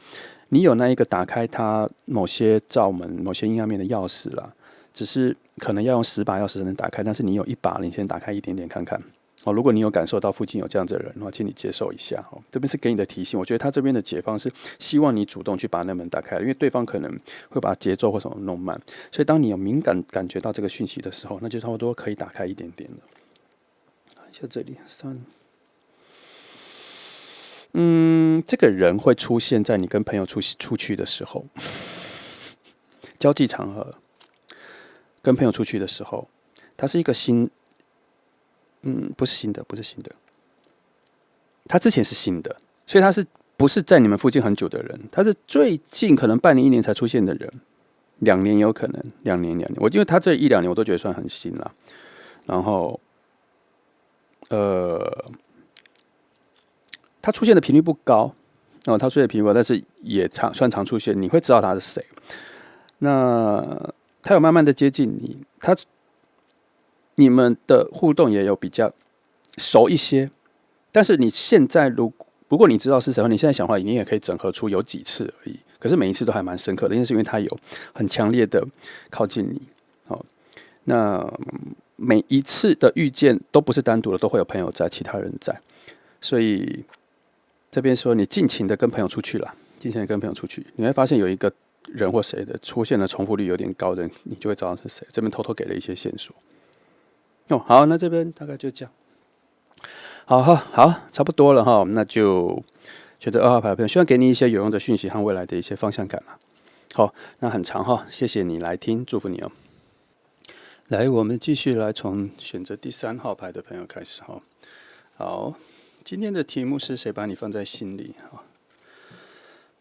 你有那一个打开他某些罩门、某些阴暗面的钥匙啦。只是可能要用10把钥匙才能打开，但是你有1把，你先打开一点点看看。如果你有感受到附近有这样子的人的话，请你接受一下。这边是给你的提醒。我觉得他这边的解放是希望你主动去把那门打开，因为对方可能会把节奏或什么弄慢。所以当你有敏感感觉到这个讯息的时候，那就差不多可以打开一点点了。看一下这里3。这个人会出现在你跟朋友出去的时候，交际场合。跟朋友出去的时候，他是一个不是新的，他之前是新的，所以他是不是在你们附近很久的人？他是最近可能半年、1年才出现的人，2年有可能，2年。我因为他这1、2年我都觉得算很新了，然后他出现的频率不高，他出现的频率不高，但是也算常出现，你会知道他是谁。那他有慢慢的接近你，你们的互动也有比较熟一些，但是你现在如果你知道是谁，你现在想话，你也可以整合出有几次而已。可是每一次都还蛮深刻的，因为它有很强烈的靠近你。好，那每一次的遇见都不是单独的，都会有朋友在，其他人在，所以这边说你尽情的跟朋友出去啦，尽情的跟朋友出去，你会发现有一个人或谁的出现的重复率有点高的，你就会知道是谁。这边偷偷给了一些线索。好，那这边大概就这样。好，差不多了哈，那就选择2号牌的朋友，希望给你一些有用的讯息和未来的一些方向感啦。好，那很长哈，谢谢你来听，祝福你哦。来，我们继续来从选择第3号牌的朋友开始哈。好，今天的题目是谁把你放在心里？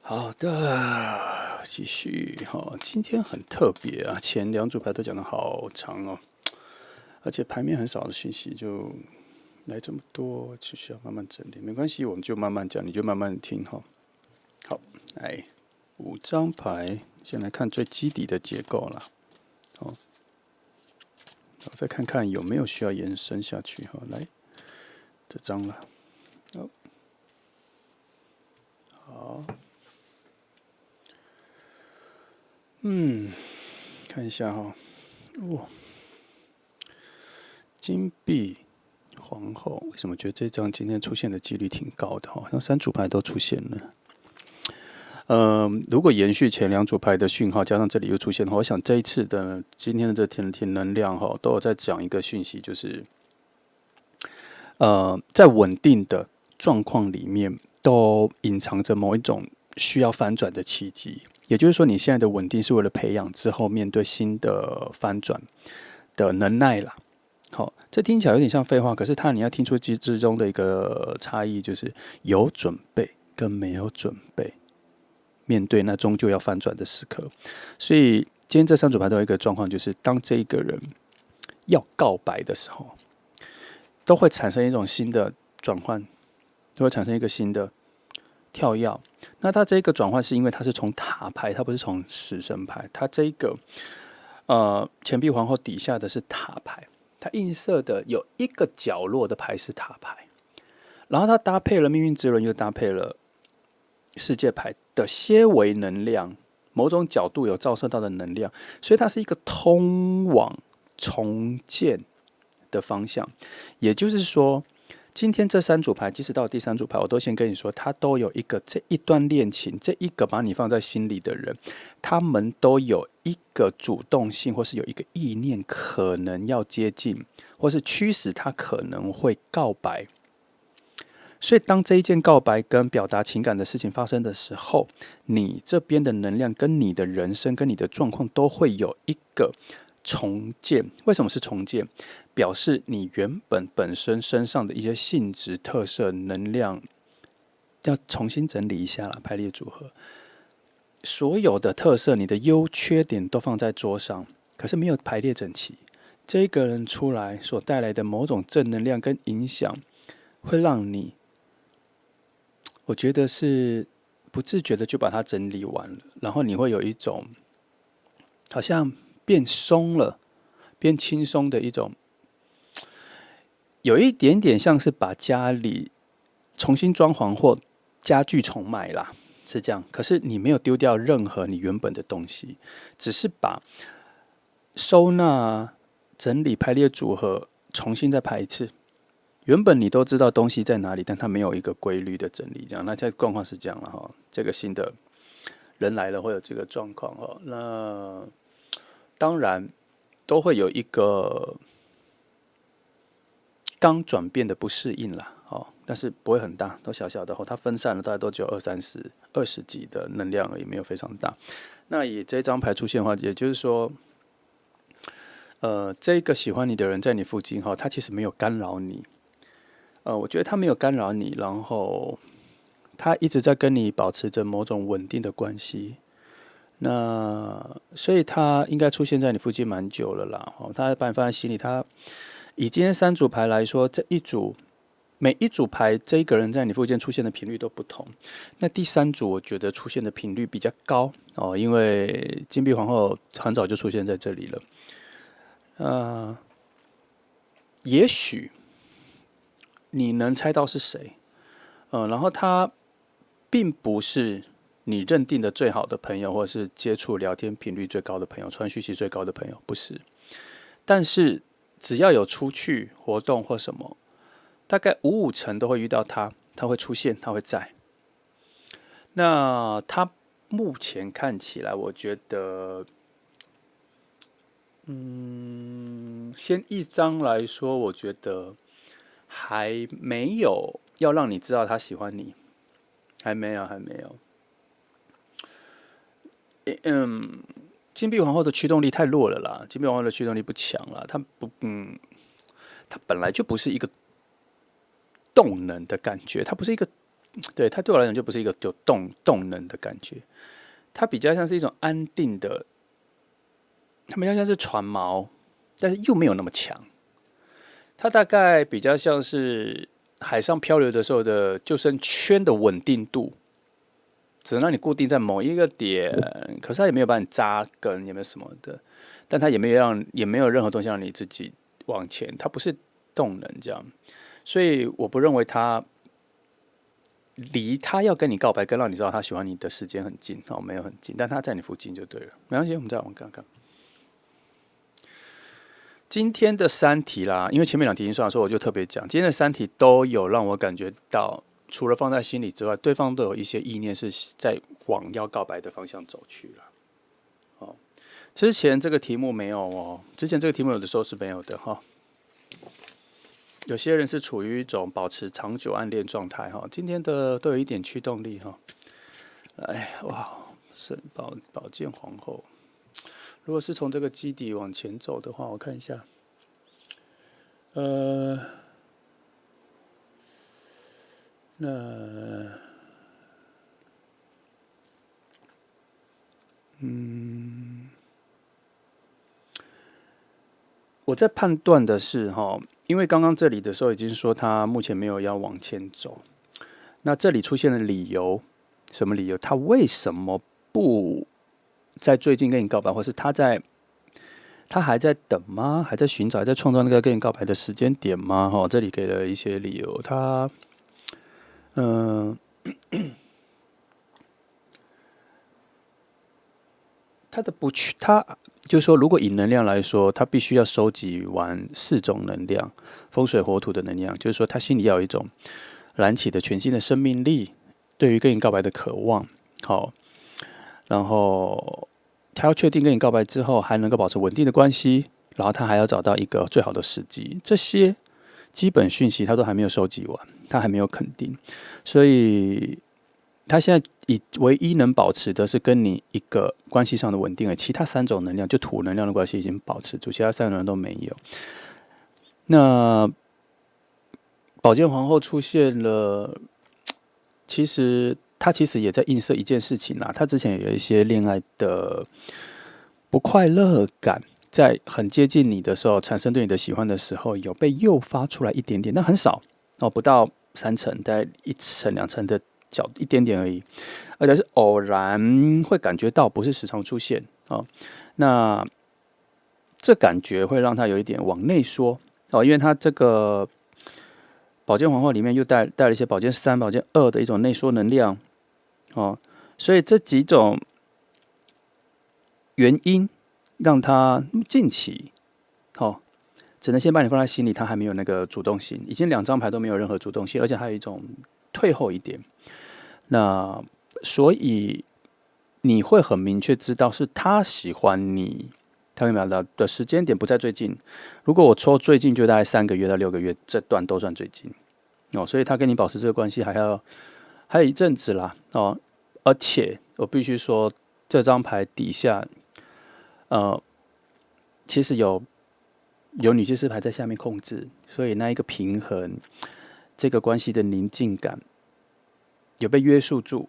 好的，继续哈。今天很特别啊，前2组牌都讲得好长哦，而且牌面很少的讯息就来这么多，就需要慢慢整理。没关系，我们就慢慢讲，你就慢慢听哈。好，来5张牌，先来看最基底的结构啦。好，我再看看有没有需要延伸下去哈。来，这张了。好，看一下哈。金币皇后，为什么觉得这张今天出现的几率挺高的？好像3组牌都出现了。如果延续前2组牌的讯号，加上这里又出现的话，我想这一次的今天的这天能量哈，都有在讲一个讯息，就是在稳定的状况里面，都隐藏着某一种需要翻转的契机。也就是说，你现在的稳定是为了培养之后面对新的翻转的能耐啦。好，这听起来有点像废话，可是你要听出之中的一个差异，就是有准备跟没有准备面对那终究要翻转的时刻。所以今天这3组牌都有一个状况，就是当这个人要告白的时候，都会产生一种新的转换，都会产生一个新的跳跃。那它这个转换是因为它是从塔牌，它不是从死神牌。它这个钱币皇后底下的是塔牌，它映射的有一个角落的牌是塔牌，然后它搭配了命运之轮，又搭配了世界牌的些微能量，某种角度有照射到的能量，所以它是一个通往重建的方向。也就是说，今天这3组牌，即使到第3组牌，我都先跟你说，它都有一个这一段恋情，这一个把你放在心里的人，他们都有一个主动性，或是有一个意念，可能要接近，或是驱使他可能会告白。所以，当这一件告白跟表达情感的事情发生的时候，你这边的能量、跟你的人生、跟你的状况，都会有一个重建。为什么是重建？表示你原本身身上的一些性质、特色、能量，要重新整理一下啦，排列组合。所有的特色，你的优缺点都放在桌上，可是没有排列整齐。这个人出来所带来的某种正能量跟影响，会让你，我觉得是不自觉的就把它整理完了，然后你会有一种好像变松了、变轻松的一种，有一点点像是把家里重新装潢或家具重买啦，是这样。可是你没有丢掉任何你原本的东西，只是把收纳、整理、排列组合重新再排一次。原本你都知道东西在哪里，但它没有一个规律的整理，这样。那这状况是这样了哈。这个新的人来了会有这个状况哈。那当然都会有一个刚转变的不适应啦，但是不会很大，都小小的，它分散了，大概都只有20几的能量而已，没有非常大。那以这张牌出现的话，也就是说，这个喜欢你的人在你附近他其实没有干扰你，我觉得他没有干扰你，然后他一直在跟你保持着某种稳定的关系。那所以他应该出现在你附近蛮久了啦，他把你放在心里。他以今天3组牌来说，每一组牌这一个人在你附近出现的频率都不同。那第3组我觉得出现的频率比较高因为金币皇后很早就出现在这里了。也许你能猜到是谁，然后他并不是你认定的最好的朋友，或者是接触聊天频率最高的朋友，传讯息最高的朋友，不是。但是只要有出去活动或什么，大概五成都会遇到他，他会出现，他会在。那他目前看起来，我觉得，先一张来说，我觉得还没有要让你知道他喜欢你，还没有，还没有。金币皇后的驱动力太弱了啦，金币皇后的驱动力不强啦，它本来就不是一个动能的感觉，它不是一个，对它对我来讲就不是一个有动能的感觉，它比较像是一种安定的，它比较像是船锚，但是又没有那么强，它大概比较像是海上漂流的时候的救生圈的稳定度。只能让你固定在某一个点，可是它也没有把你扎根，也没有什么的，但它也没有任何东西让你自己往前，它不是动能这样，所以我不认为它离他要跟你告白，跟让你知道他喜欢你的时间很近哦，没有很近，但他在你附近就对了，没关系，我们再往看看。今天的三题啦，因为前面两题已经算了，所以我就特别讲，今天的三题都有让我感觉到。除了放在心里之外，对方都有一些意念是在往要告白的方向走去了。哦，之前这个题目没有哦，之前这个题目有的时候是没有的哈。有些人是处于一种保持长久暗恋状态哈，今天的都有一点驱动力哈。哎，哇，是宝剑皇后。如果是从这个基底往前走的话，我看一下，那，我在判断的是哈，因为刚刚这里的时候已经说他目前没有要往前走，那这里出现的理由，什么理由？他为什么不在最近跟你告白，或是他还在等吗？还在寻找，还在创造那个跟你告白的时间点吗？哈，这里给了一些理由，他的不去，他就是说，如果以能量来说，他必须要收集完4种能量，风水火土的能量，就是说，他心里要有一种燃起的全新的生命力，对于跟你告白的渴望，好，然后他要确定跟你告白之后还能够保持稳定的关系，然后他还要找到一个最好的时机，这些基本讯息他都还没有收集完，他还没有肯定，所以他现在唯一能保持的是跟你一个关系上的稳定，而其他3种能量，就土能量的关系已经保持住，其他3种能量都没有。那宝剑皇后出现了，他其实也在映射一件事情啦，他之前有一些恋爱的不快乐感。在很接近你的时候，产生对你的喜欢的时候，有被诱发出来一点点，但很少哦，不到3成，大概1成2成的一点点而已，而且是偶然会感觉到，不是时常出现哦。那这感觉会让他有一点往内缩哦，因为他这个宝剑皇后里面又带了一些宝剑3、宝剑2的一种内缩能量哦，所以这几种原因让他近期哦，只能先把你放在心里，他还没有那个主动性，已经2张牌都没有任何主动性，而且还有一种退后一点。那所以你会很明确知道是他喜欢你，他会表达的时间点不在最近。如果我说最近，就大概3个月到6个月，这段都算最近哦。所以他跟你保持这个关系还有一阵子啦哦。而且我必须说，这张牌底下，其实有女祭司牌在下面控制，所以那一个平衡，这个关系的宁静感有被约束住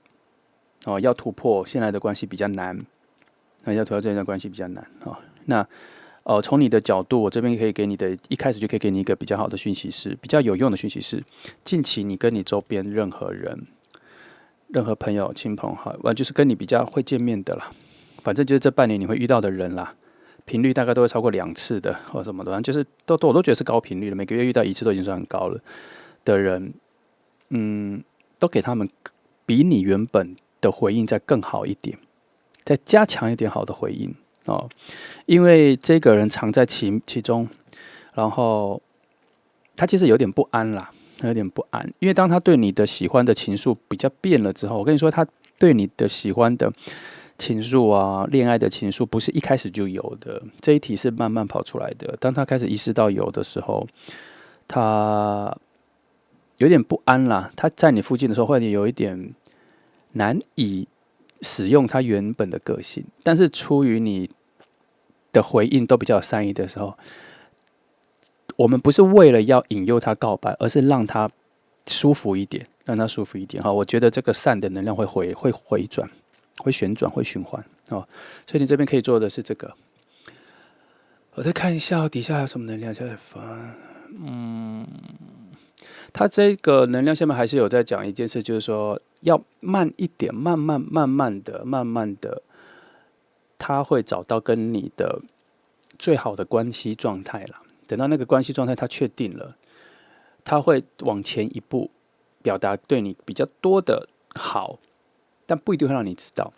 哦。要突破现在的关系比较难，要突破这段关系比较难哦。那从你的角度，我这边可以给你的，一开始就可以给你一个比较好的讯息是，比较有用的讯息是，近期你跟你周边任何人、任何朋友、亲朋好友，就是跟你比较会见面的啦，反正就是这半年你会遇到的人啦。频率大概都会超过2次的，或什么的，就是我都觉得是高频率了。每个月遇到1次都已经算很高了的人，都给他们比你原本的回应再更好一点，再加强一点好的回应哦，因为这个人藏在其中，然后他其实有点不安啦，有点不安，因为当他对你的喜欢的情愫比较变了之后，我跟你说，他对你的喜欢的情愫啊，恋爱的情愫不是一开始就有的，这一题是慢慢跑出来的。当他开始意识到有的时候，他有点不安啦。他在你附近的时候，会有一点难以使用他原本的个性，但是出于你的回应都比较有善意的时候，我们不是为了要引诱他告白，而是让他舒服一点，让他舒服一点哈。我觉得这个善的能量会回转，会旋转，会循环哦。所以你这边可以做的是这个。我再看一下底下还有什么能量在发。他这个能量下面还是有在讲一件事，就是说要慢一点，慢慢的，他会找到跟你的最好的关系状态啦。等到那个关系状态他确定了，他会往前一步，表达对你比较多的好，但不一定会让你知道。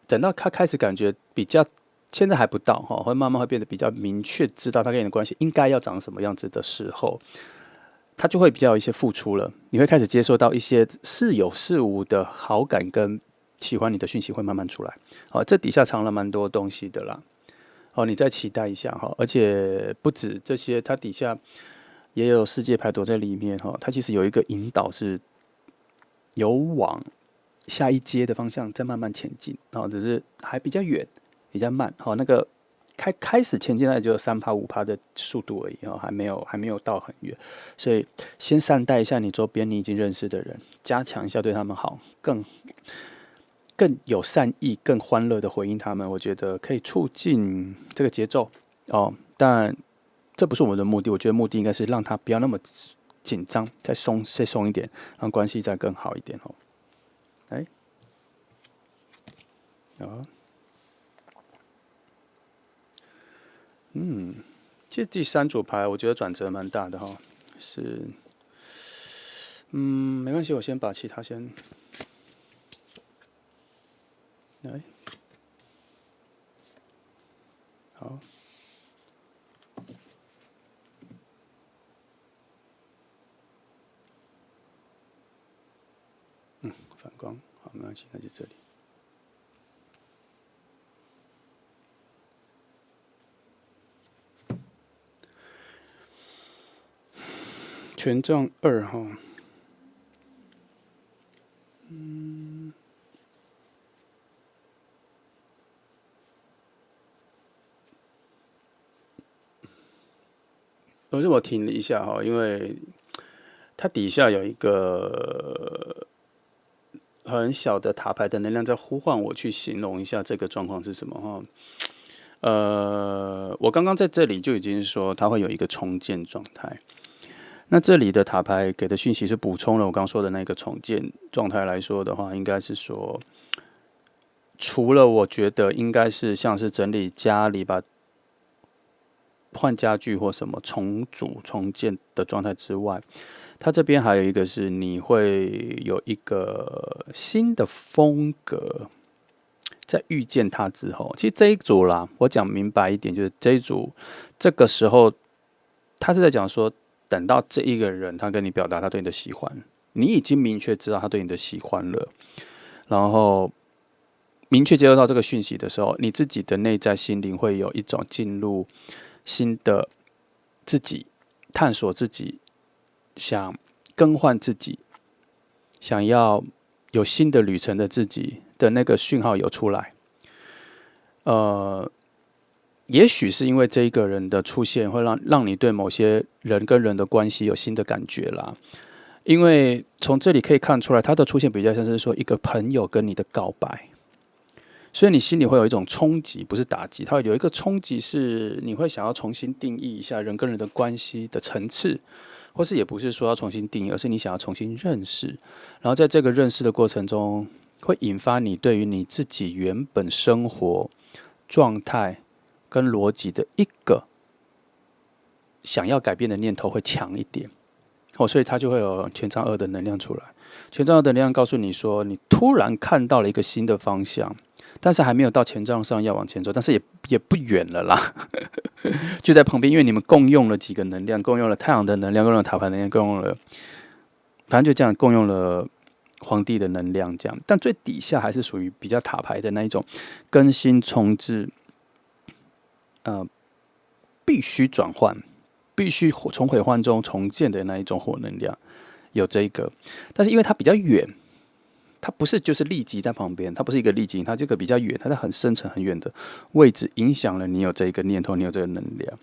等到他开始感觉比较，现在还不到哈，会慢慢会变得比较明确，知道他跟你的关系应该要长什么样子的时候，他就会比较有一些付出了。你会开始接受到一些似有似无的好感跟喜欢你的讯息会慢慢出来。好，这底下藏了蛮多东西的啦。哦，你再期待一下哈，而且不止这些，它底下也有世界牌躲在里面哈。它其实有一个引导是有往下一阶的方向再慢慢前进，只是还比较远，比较慢。好，那个开始前进，那只有3%5%的速度而已哦，还没有到很远。所以先善待一下你周边你已经认识的人，加强一下对他们好，更有善意、更欢乐的回应他们，我觉得可以促进这个节奏哦。但这不是我们的目的，我觉得目的应该是让他不要那么紧张，再松一点，让关系再更好一点哦。哎，其实第3组牌我觉得转折蛮大的哈，是，没关系，我先把其他先。来，好，反光，好，没关系，那就这里。权杖2哈，可是我停了一下哈，因为它底下有一个很小的塔牌的能量在呼唤我去形容一下这个状况是什么哈。我刚刚在这里就已经说它会有一个重建状态。那这里的塔牌给的讯息是补充了我刚刚说的那个重建状态来说的话，应该是说，除了我觉得应该是像是整理家里把换家具或什么重组重建的状态之外，它这边还有一个是你会有一个新的风格，在遇见他之后，其实这一组啦，我讲明白一点，就是这一组这个时候，他是在讲说，等到这一个人他跟你表达他对你的喜欢，你已经明确知道他对你的喜欢了，然后明确接收到这个讯息的时候，你自己的内在心灵会有一种进入新的自己，探索自己，想更换自己，想要有新的旅程的自己的那个讯号有出来。也许是因为这一个人的出现，会让你对某些人跟人的关系有新的感觉啦。因为从这里可以看出来，他的出现比较像是说一个朋友跟你的告白，所以你心里会有一种冲击，不是打击，它会有一个冲击，是你会想要重新定义一下人跟人的关系的层次，或是也不是说要重新定义，而是你想要重新认识，然后在这个认识的过程中，会引发你对于你自己原本生活状态跟逻辑的一个想要改变的念头会强一点，所以它就会有权杖2的能量出来。权杖二的能量告诉你说，你突然看到了一个新的方向，但是还没有到权杖上要往前走，但是也不远了啦，就在旁边，因为你们共用了几个能量，共用了太阳的能量，共用了塔牌能量，共用了，反正就这样共用了皇帝的能量，这样，但最底下还是属于比较塔牌的那一种更新重置，必须转换，必须从毁坏中重建的那一种火能量，有这个，但是因为它比较远。它不是就是立即在旁边，它不是一个立即，它这个比较远，它在很深层很远的位置，影响了你有这个念头，你有这个能量。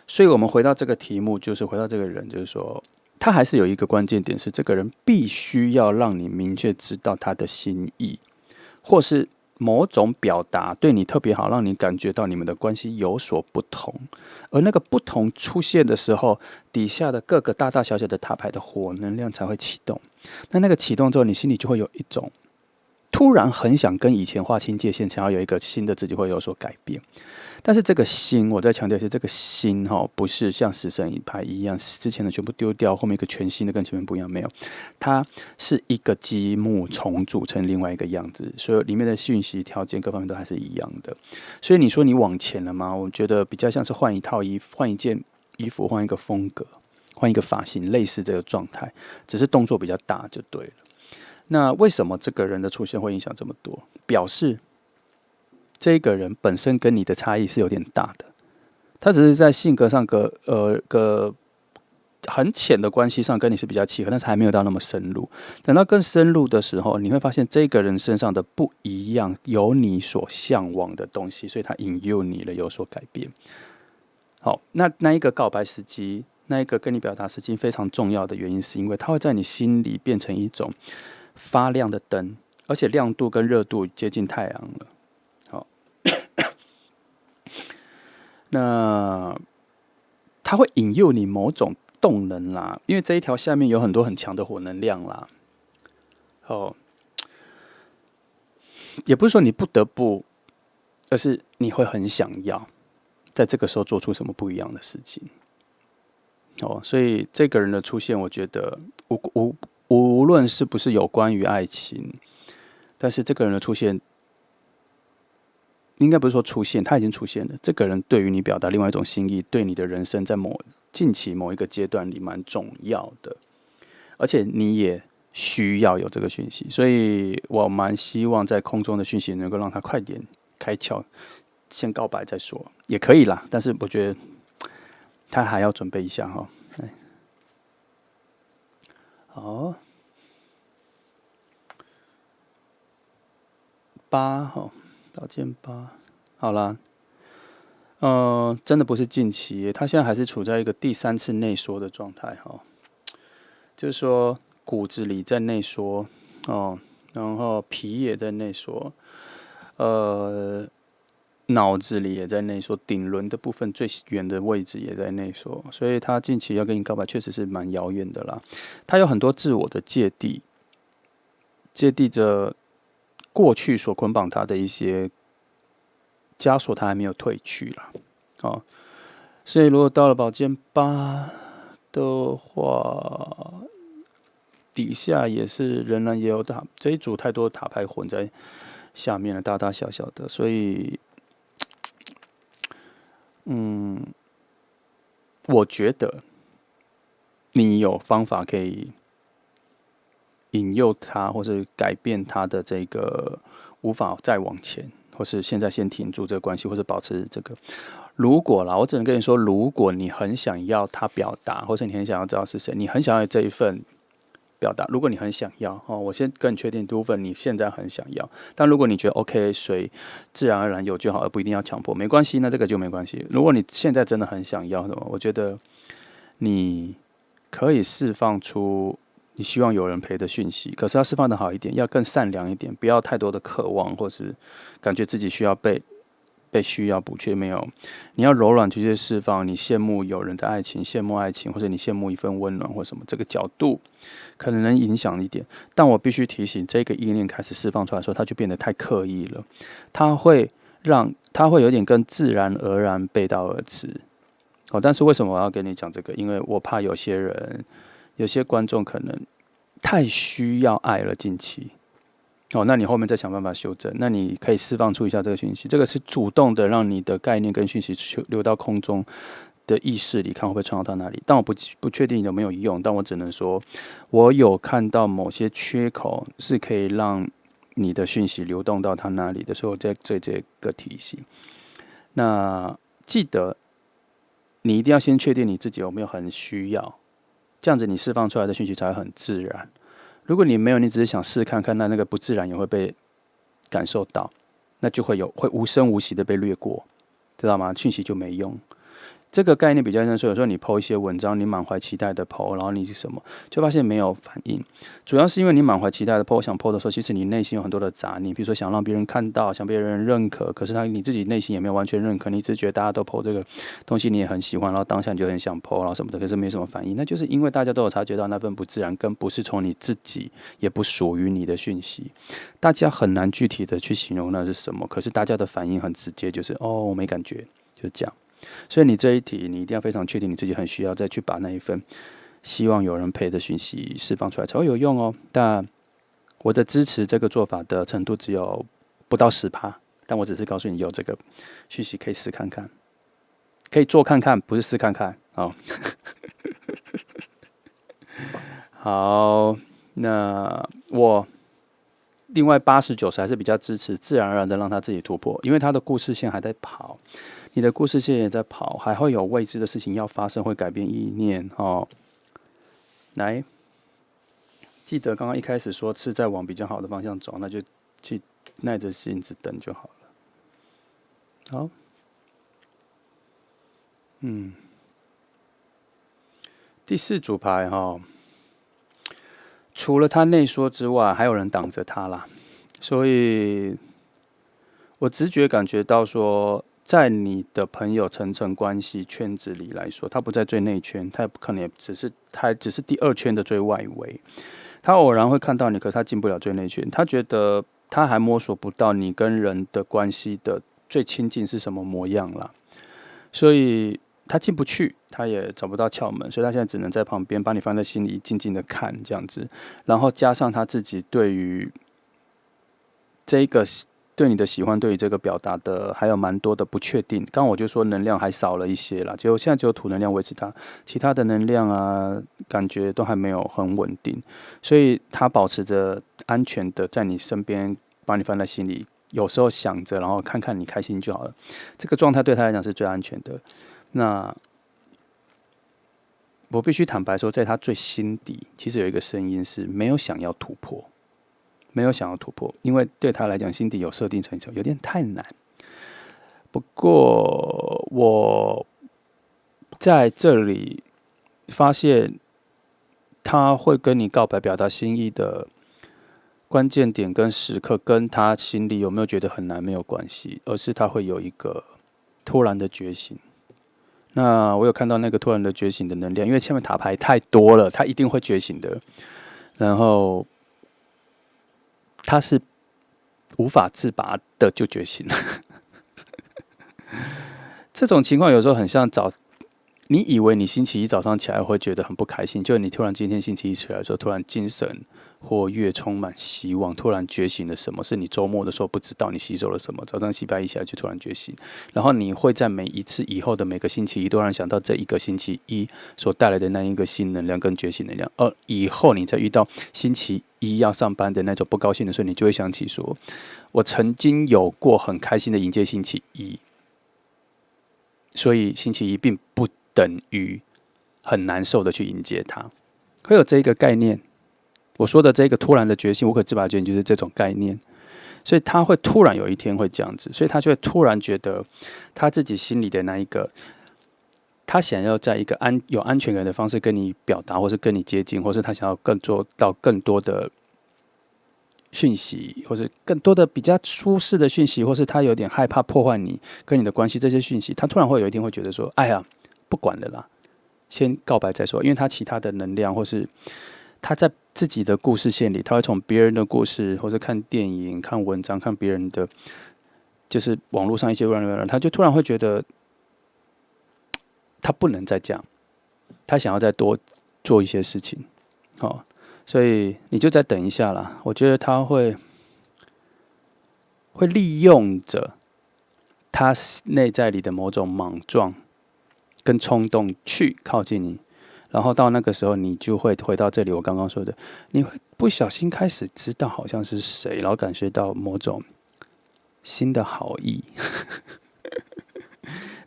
所以我们回到这个题目，就是回到这个人，就是说，他还是有一个关键点是，这个人必须要让你明确知道他的心意，或是某种表达对你特别好，让你感觉到你们的关系有所不同。而那个不同出现的时候，底下的各个大大小小的塔牌的火能量才会启动。那个启动之后，你心里就会有一种突然很想跟以前划清界限，想要有一个新的自己会有所改变。但是这个心，我在强调是这个心不是像死神一派一样，之前的全部丢掉，后面一个全新的跟前面不一样，没有，它是一个积木重组成另外一个样子，所以里面的讯息条件各方面都还是一样的。所以你说你往前了吗？我觉得比较像是换一套衣服，换一件衣服，换一个风格，换一个发型，类似这个状态，只是动作比较大就对了。那为什么这个人的出现会影响这么多？表示这个人本身跟你的差异是有点大的，他只是在性格上个很浅的关系上跟你是比较契合，但是还没有到那么深入。等到更深入的时候，你会发现这个人身上的不一样，有你所向往的东西，所以他引诱你了，有所改变。好，那一个告白时机，那一个跟你表达时机非常重要的原因，是因为它会在你心里变成一种发亮的灯，而且亮度跟热度接近太阳了。好，那它会引诱你某种动能啦，因为这一条下面有很多很强的火能量啦。哦，也不是说你不得不，而是你会很想要在这个时候做出什么不一样的事情。哦，所以这个人的出现，我觉得无论是不是有关于爱情，但是这个人的出现，应该不是说出现，他已经出现了。这个人对于你表达另外一种心意，对你的人生在近期某一个阶段里蛮重要的，而且你也需要有这个讯息，所以我蛮希望在空中的讯息能够让他快点开窍，先告白再说也可以啦，但是我觉得他还要准备一下哈。好，8哈，宝剑8，好啦，真的不是近期，他现在还是处在一个第3次内缩的状态哈，就是说骨子里在内缩哦，然后皮也在内缩，脑子里也在内缩，顶轮的部分最远的位置也在内缩，所以他近期要跟你告白确实是蛮遥远的啦。他有很多自我的芥蒂，芥蒂着过去所捆绑他的一些枷锁，他还没有褪去啦。哦，所以如果到了宝剑8的话，底下也是仍然也有这一组太多塔牌混在下面了，大大小小的，所以。我觉得你有方法可以引诱他，或是改变他的这个无法再往前，或是现在先停住这个关系，或者保持这个。如果啦，我只能跟你说，如果你很想要他表达，或者你很想要知道是谁，你很想要这一份表达，如果你很想要我先跟你确定部分你现在很想要，但如果你觉得 OK， 随自然而然有就好，而不一定要强迫，没关系，那这个就没关系。如果你现在真的很想要什么，我觉得你可以释放出你希望有人陪的讯息，可是要释放的好一点，要更善良一点，不要太多的渴望，或是感觉自己需要被需要补缺，没有，你要柔软去释放。你羡慕有人的爱情，羡慕爱情，或者你羡慕一份温暖或什么，这个角度可能影响一点。但我必须提醒，这个意念开始释放出来的时候，它就变得太刻意了，它会有点跟自然而然背道而驰。但是为什么我要跟你讲这个？因为我怕有些人、有些观众可能太需要爱了近期。那你后面再想办法修正。那你可以释放出一下这个讯息，这个是主动的让你的概念跟讯息流到空中的意识里，看会不会传到哪里。但我不确定有没有用，但我只能说，我有看到某些缺口是可以让你的讯息流动到他那里的时候，在这个提醒。那记得，你一定要先确定你自己有没有很需要，这样子你释放出来的讯息才会很自然。如果你没有，你只是想试看看，那个不自然也会被感受到，那就会无声无息的被略过，知道吗？讯息就没用。这个概念比较像说，有时候你 po 一些文章，你满怀期待的 po， 然后你是什么，就发现没有反应，主要是因为你满怀期待的 po， 想 po 的时候，其实你内心有很多的杂念，比如说想让别人看到，想别人认可，可是你自己内心也没有完全认可，你只是觉得大家都 po 这个东西，你也很喜欢，然后当下你就很想 po，然后什么的，可是没什么反应，那就是因为大家都有察觉到那份不自然，跟不是从你自己，也不属于你的讯息，大家很难具体的去形容那是什么，可是大家的反应很直接，就是我没感觉，就是这样。所以你这一题，你一定要非常确定你自己很需要，再去把那一份希望有人陪的讯息释放出来，才会有用哦。但我的支持这个做法的程度只有不到10%，但我只是告诉你有这个讯息可以试看看，可以做看看，不是试看看哦。好，那我另外80-90还是比较支持自然而然的让他自己突破，因为他的故事线还在跑。你的故事线也在跑，还会有未知的事情要发生，会改变意念哦。来，记得刚刚一开始说是在往比较好的方向走，那就去耐着性子等就好了。好，第4组牌除了他内说之外，还有人挡着他啦，所以我直觉感觉到说，在你的朋友层层关系圈子里来说，他不在最内圈，他可能也只是第2圈的最外围。他偶然会看到你，可是他进不了最内圈。他觉得他还摸索不到你跟人的关系的最亲近是什么模样啦，所以他进不去，他也找不到窍门，所以他现在只能在旁边把你放在心里，静静的看这样子。然后加上他自己对于这个。对你的喜欢，对于这个表达的还有蛮多的不确定。刚刚我就说能量还少了一些啦，现在只有土能量维持它，其他的能量啊，感觉都还没有很稳定，所以他保持着安全的在你身边，把你放在心里，有时候想着，然后看看你开心就好了。这个状态对他来讲是最安全的。那我必须坦白说，在他最心底，其实有一个声音是没有想要突破。没有想要突破，因为对他来讲，心底有设定成有点太难。不过我在这里发现，他会跟你告白、表达心意的关键点跟时刻，跟他心里有没有觉得很难没有关系，而是他会有一个突然的觉醒。那我有看到那个突然的觉醒的能量，因为下面塔牌太多了，他一定会觉醒的。然后。他是无法自拔的就觉醒了。这种情况有时候很像你以为你星期一早上起来会觉得很不开心，就你突然今天星期一起来的时候，突然精神活跃，充满希望，突然觉醒了什么，是你周末的时候不知道你吸收了什么，早上礼拜一起来就突然觉醒，然后你会在每一次以后的每个星期一都让想到这一个星期一所带来的那一个新能量跟觉醒能量，而以后你再遇到星期一要上班的那种不高兴的时候，你就会想起说，我曾经有过很开心的迎接星期一，所以星期一并不等于很难受的去迎接它，会有这一个概念。我说的这个突然的觉醒，无可自拔的觉醒就是这种概念，所以他会突然有一天会这样子，所以他就会突然觉得他自己心里的那一个，他想要在一个有安全感的方式跟你表达，或是跟你接近，或是他想要做到更多的讯息，或是更多的比较舒适的讯息，或是他有点害怕破坏你跟你的关系，这些讯息，他突然会有一天会觉得说，哎呀，不管了啦，先告白再说，因为他其他的能量，或是他在自己的故事线里，他会从别人的故事，或是看电影、看文章、看别人的，就是网络上一些人，他就突然会觉得，他不能再这样，他想要再多做一些事情，所以你就再等一下啦。我觉得他会利用着他内在里的某种莽撞跟冲动去靠近你，然后到那个时候，你就会回到这里我刚刚说的，你会不小心开始知道好像是谁，然后感觉到某种新的好意，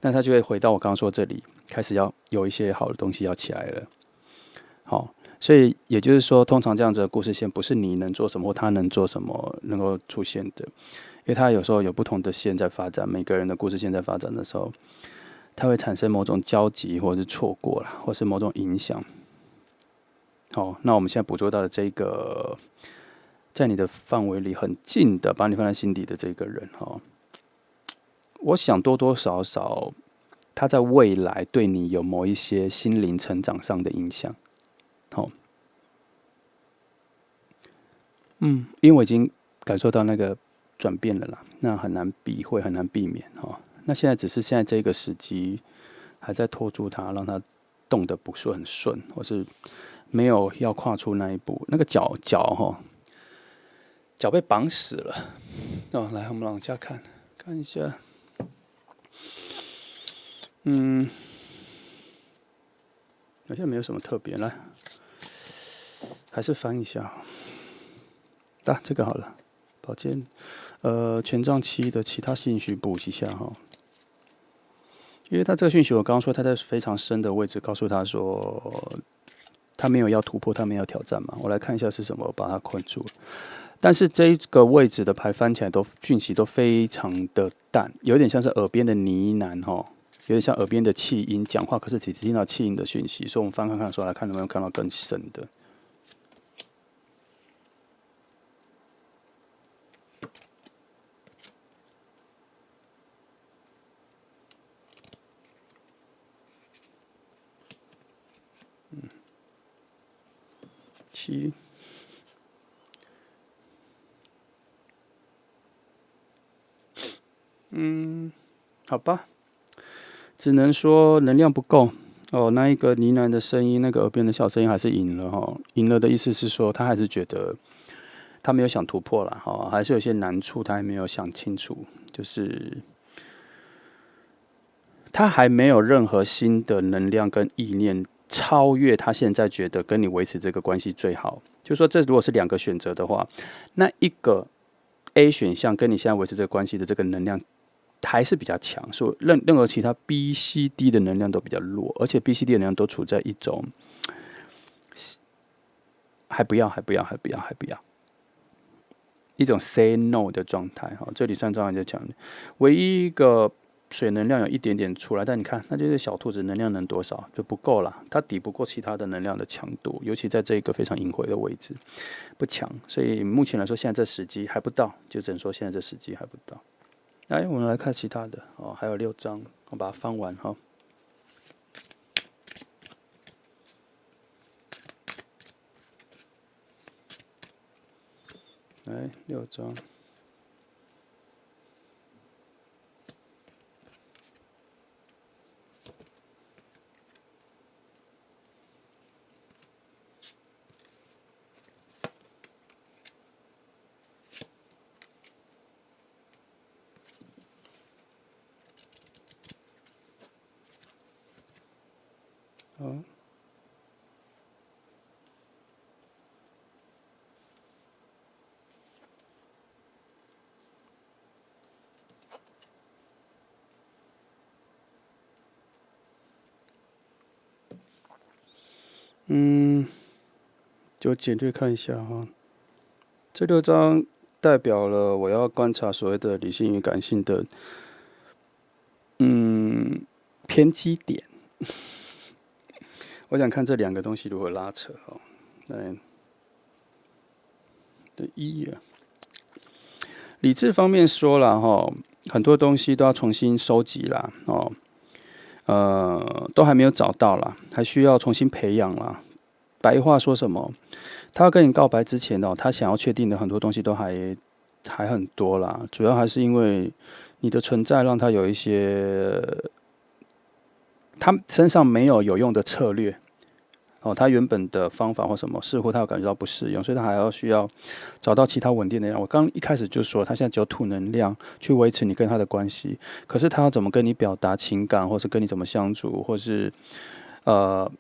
那他就会回到我刚刚说这里，开始要有一些好的东西要起来了。好，所以也就是说，通常这样子的故事线不是你能做什么或他能做什么能够出现的，因为他有时候有不同的线在发展，每个人的故事线在发展的时候，它会产生某种交集，或者是错过了，或是某种影响。好，那我们现在捕捉到的这个，在你的范围里很近的，把你放在心底的这个人，哈，我想多多少少，他在未来对你有某一些心灵成长上的影响。好，因为我已经感受到那个转变了啦，那很难避讳，很难避免哈。那现在只是现在这个时机，还在拖住他，让他动得不是很顺，或是没有要跨出那一步，那个脚被绑死了。哦，来，我们往下看一下。好像没有什么特别，来，还是翻一下。这个好了，宝剑，权杖7的其他信息补一下哈。因为他这个讯息，我刚刚说他在非常深的位置，告诉他说他没有要突破，他没有要挑战嘛。我来看一下是什么把他困住了。但是这个位置的牌翻起来讯息都非常的淡，有点像是耳边的呢喃哈，有点像耳边的气音讲话，可是只听到气音的讯息。所以我们翻看看说来看能不能看到更深的。7，好吧，只能说能量不够哦。那一个呢喃的声音，那个耳边的小声音还是赢了哈。赢了的意思是说，他还是觉得他没有想突破了哈，还是有些难处，他还没有想清楚，就是他还没有任何新的能量跟意念超越他现在觉得跟你维持这个关系最好。就是说，这如果是2个选择的话，那一个 A 选项跟你现在维持这个关系的这个能量还是比较强，所以任何其他 B、C、D 的能量都比较弱，而且 B、C、D 的能量都处在一种还不要一种 say no 的状态。这里3张人就讲，唯一一个水能量有一点点出来，但你看，那就是小兔子能量能多少就不够了，它抵不过其他的能量的强度，尤其在这个非常隐晦的位置不强，所以目前来说，现在这时机还不到，就只能说现在这时机还不到。来，我们来看其他的哦，还有6张，我把它翻完哈。来6张。好。就简略看一下哈。这6张代表了我要观察所谓的理性与感性的偏激点。我想看这2个东西如何拉扯哈。来，理智方面说了哈，很多东西都要重新收集啦哦。都还没有找到啦，还需要重新培养啦。白话说什么？他要跟你告白之前哦，他想要确定的很多东西都还很多啦。主要还是因为你的存在让他有一些他身上没有有用的策略，他原本的方法或什么，似乎他有感觉到不适用，所以他还需要找到其他稳定的能量。我刚一开始就说，他现在只有土能量去维持你跟他的关系，可是他要怎么跟你表达情感，或是跟你怎么相处，或是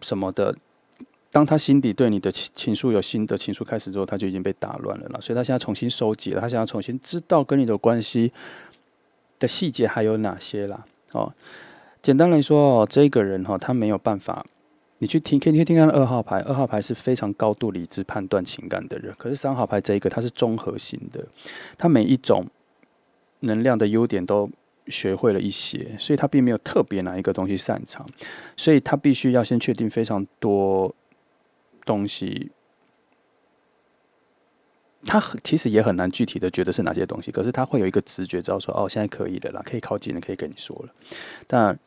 什么的。当他心底对你的情愫有新的情愫开始之后，他就已经被打乱了啦，所以他现在重新收集了，他想要重新知道跟你的关系的细节还有哪些啦。简单来说这个人他没有办法。你去听，可以听看2号牌。2号牌是非常高度理智判断情感的人，可是3号牌这一个，他是综合型的，他每一种能量的优点都学会了一些，所以他并没有特别哪一个东西擅长，所以他必须要先确定非常多东西。他其实也很难具体的觉得是哪些东西，可是他会有一个直觉，知道说现在可以了啦，可以靠近了，可以跟你说了。但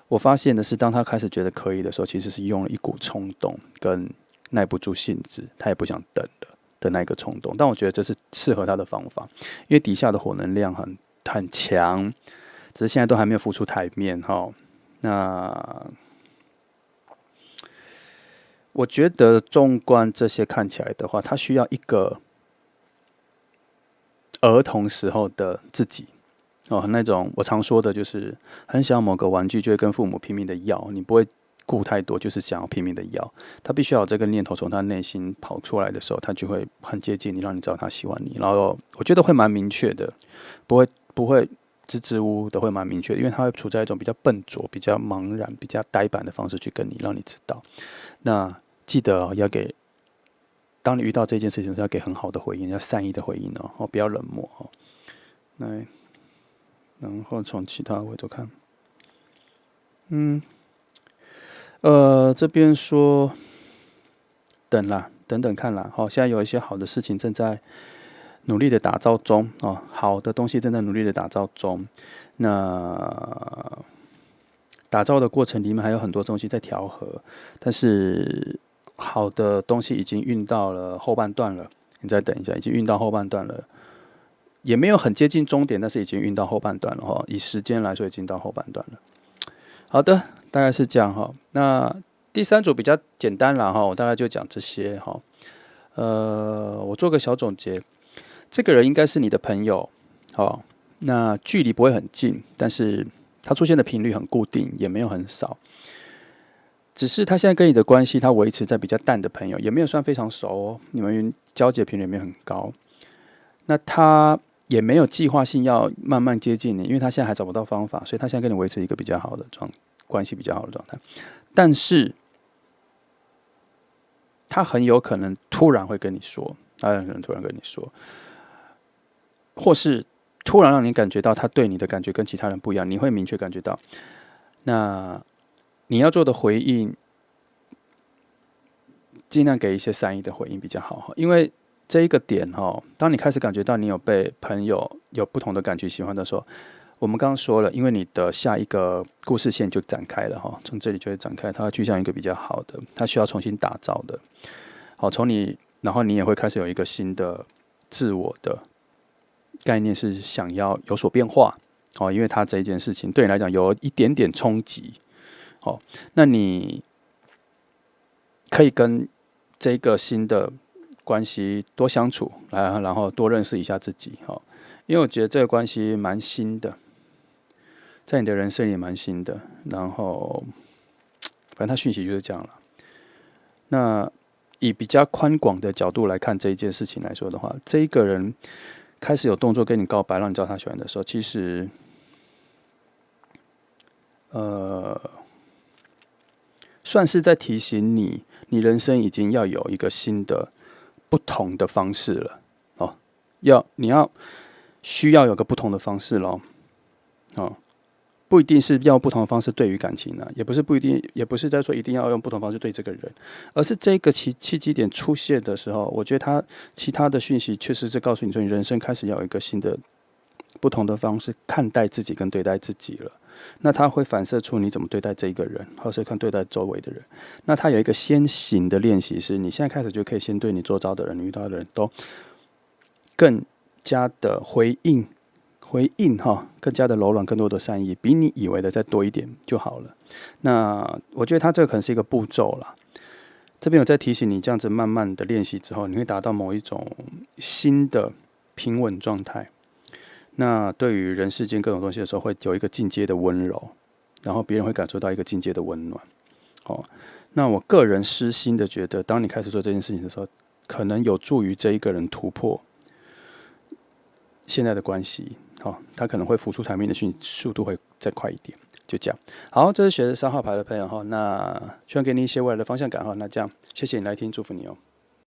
我发现的是，当他开始觉得可以的时候，其实是用了一股冲动跟耐不住性子，他也不想等了的那个冲动。但我觉得这是适合他的方法，因为底下的火能量很强，只是现在都还没有浮出台面那我觉得纵观这些看起来的话，他需要一个儿童时候的自己。那种我常说的就是很想要某个玩具，就会跟父母拼命的要，你不会顾太多，就是想要拼命的要。他必须要有这个念头从他内心跑出来的时候，他就会很接近你，让你知道他喜欢你。然后我觉得会蛮明确的，不会支支吾吾的，会蛮明确的，因为他会处在一种比较笨拙、比较茫然、比较呆板的方式去跟你，让你知道。那记得要给，当你遇到这件事情，要给很好的回应，要善意的回应不要冷漠然后从其他维度看，这边说等等看啦。现在有一些好的事情正在努力的打造中好的东西正在努力的打造中。那打造的过程里面还有很多东西在调和，但是好的东西已经运到了后半段了。你再等一下，已经运到后半段了。也没有很接近终点，但是已经运到后半段了以时间来说，已经到后半段了。好的，大概是这样那第3组比较简单啦我大概就讲这些我做个小总结，这个人应该是你的朋友那距离不会很近，但是他出现的频率很固定，也没有很少。只是他现在跟你的关系，他维持在比较淡的朋友，也没有算非常熟你们交集频率也没有很高。那他也没有计划性要慢慢接近你，因为他现在还找不到方法，所以他现在跟你维持一个比较好的关系，比较好的状态。但是他很有可能突然会跟你说，或是突然让你感觉到他对你的感觉跟其他人不一样，你会明确感觉到。那你要做的回应，尽量给一些善意的回应比较好，因为这一个点当你开始感觉到你有被朋友有不同的感觉喜欢的时候，我们刚刚说了，因为你的下一个故事线就展开了从这里就会展开，它会趋向一个比较好的，它需要重新打造的。从你，然后你也会开始有一个新的自我的概念，是想要有所变化因为它这一件事情对你来讲有一点点冲击那你可以跟这个新的关系多相处，然后多认识一下自己因为我觉得这个关系蛮新的，在你的人生也蛮新的。然后，反正他讯息就是这样了。那以比较宽广的角度来看这一件事情来说的话，这一个人开始有动作跟你告白，让你知道他喜欢的时候，其实，算是在提醒你，你人生已经要有一个新的、不同的方式了你要需要有个不同的方式咯不一定是要不同的方式对于感情也不是不一定，也不是在说一定要用不同的方式对这个人，而是这个契机点出现的时候，我觉得他其他的讯息确实是告诉你说，你人生开始要有一个新的、不同的方式看待自己跟对待自己了。那他会反射出你怎么对待这一个人，或是看对待周围的人。那他有一个先行的练习，是你现在开始就可以先对你周遭的人、你遇到的人都更加的回应更加的柔软，更多的善意，比你以为的再多一点就好了。那我觉得他这个可能是一个步骤啦。这边有在提醒你，这样子慢慢的练习之后，你会达到某一种新的平稳状态。那对于人世间各种东西的时候，会有一个进阶的温柔，然后别人会感受到一个进阶的温暖。哦，那我个人私心的觉得，当你开始做这件事情的时候，可能有助于这一个人突破现在的关系。他可能会浮出台面的速度会再快一点。就这样，好，这是学3号牌的朋友哈，那希望给你一些未来的方向感哈。那这样，谢谢你来听，祝福你哦。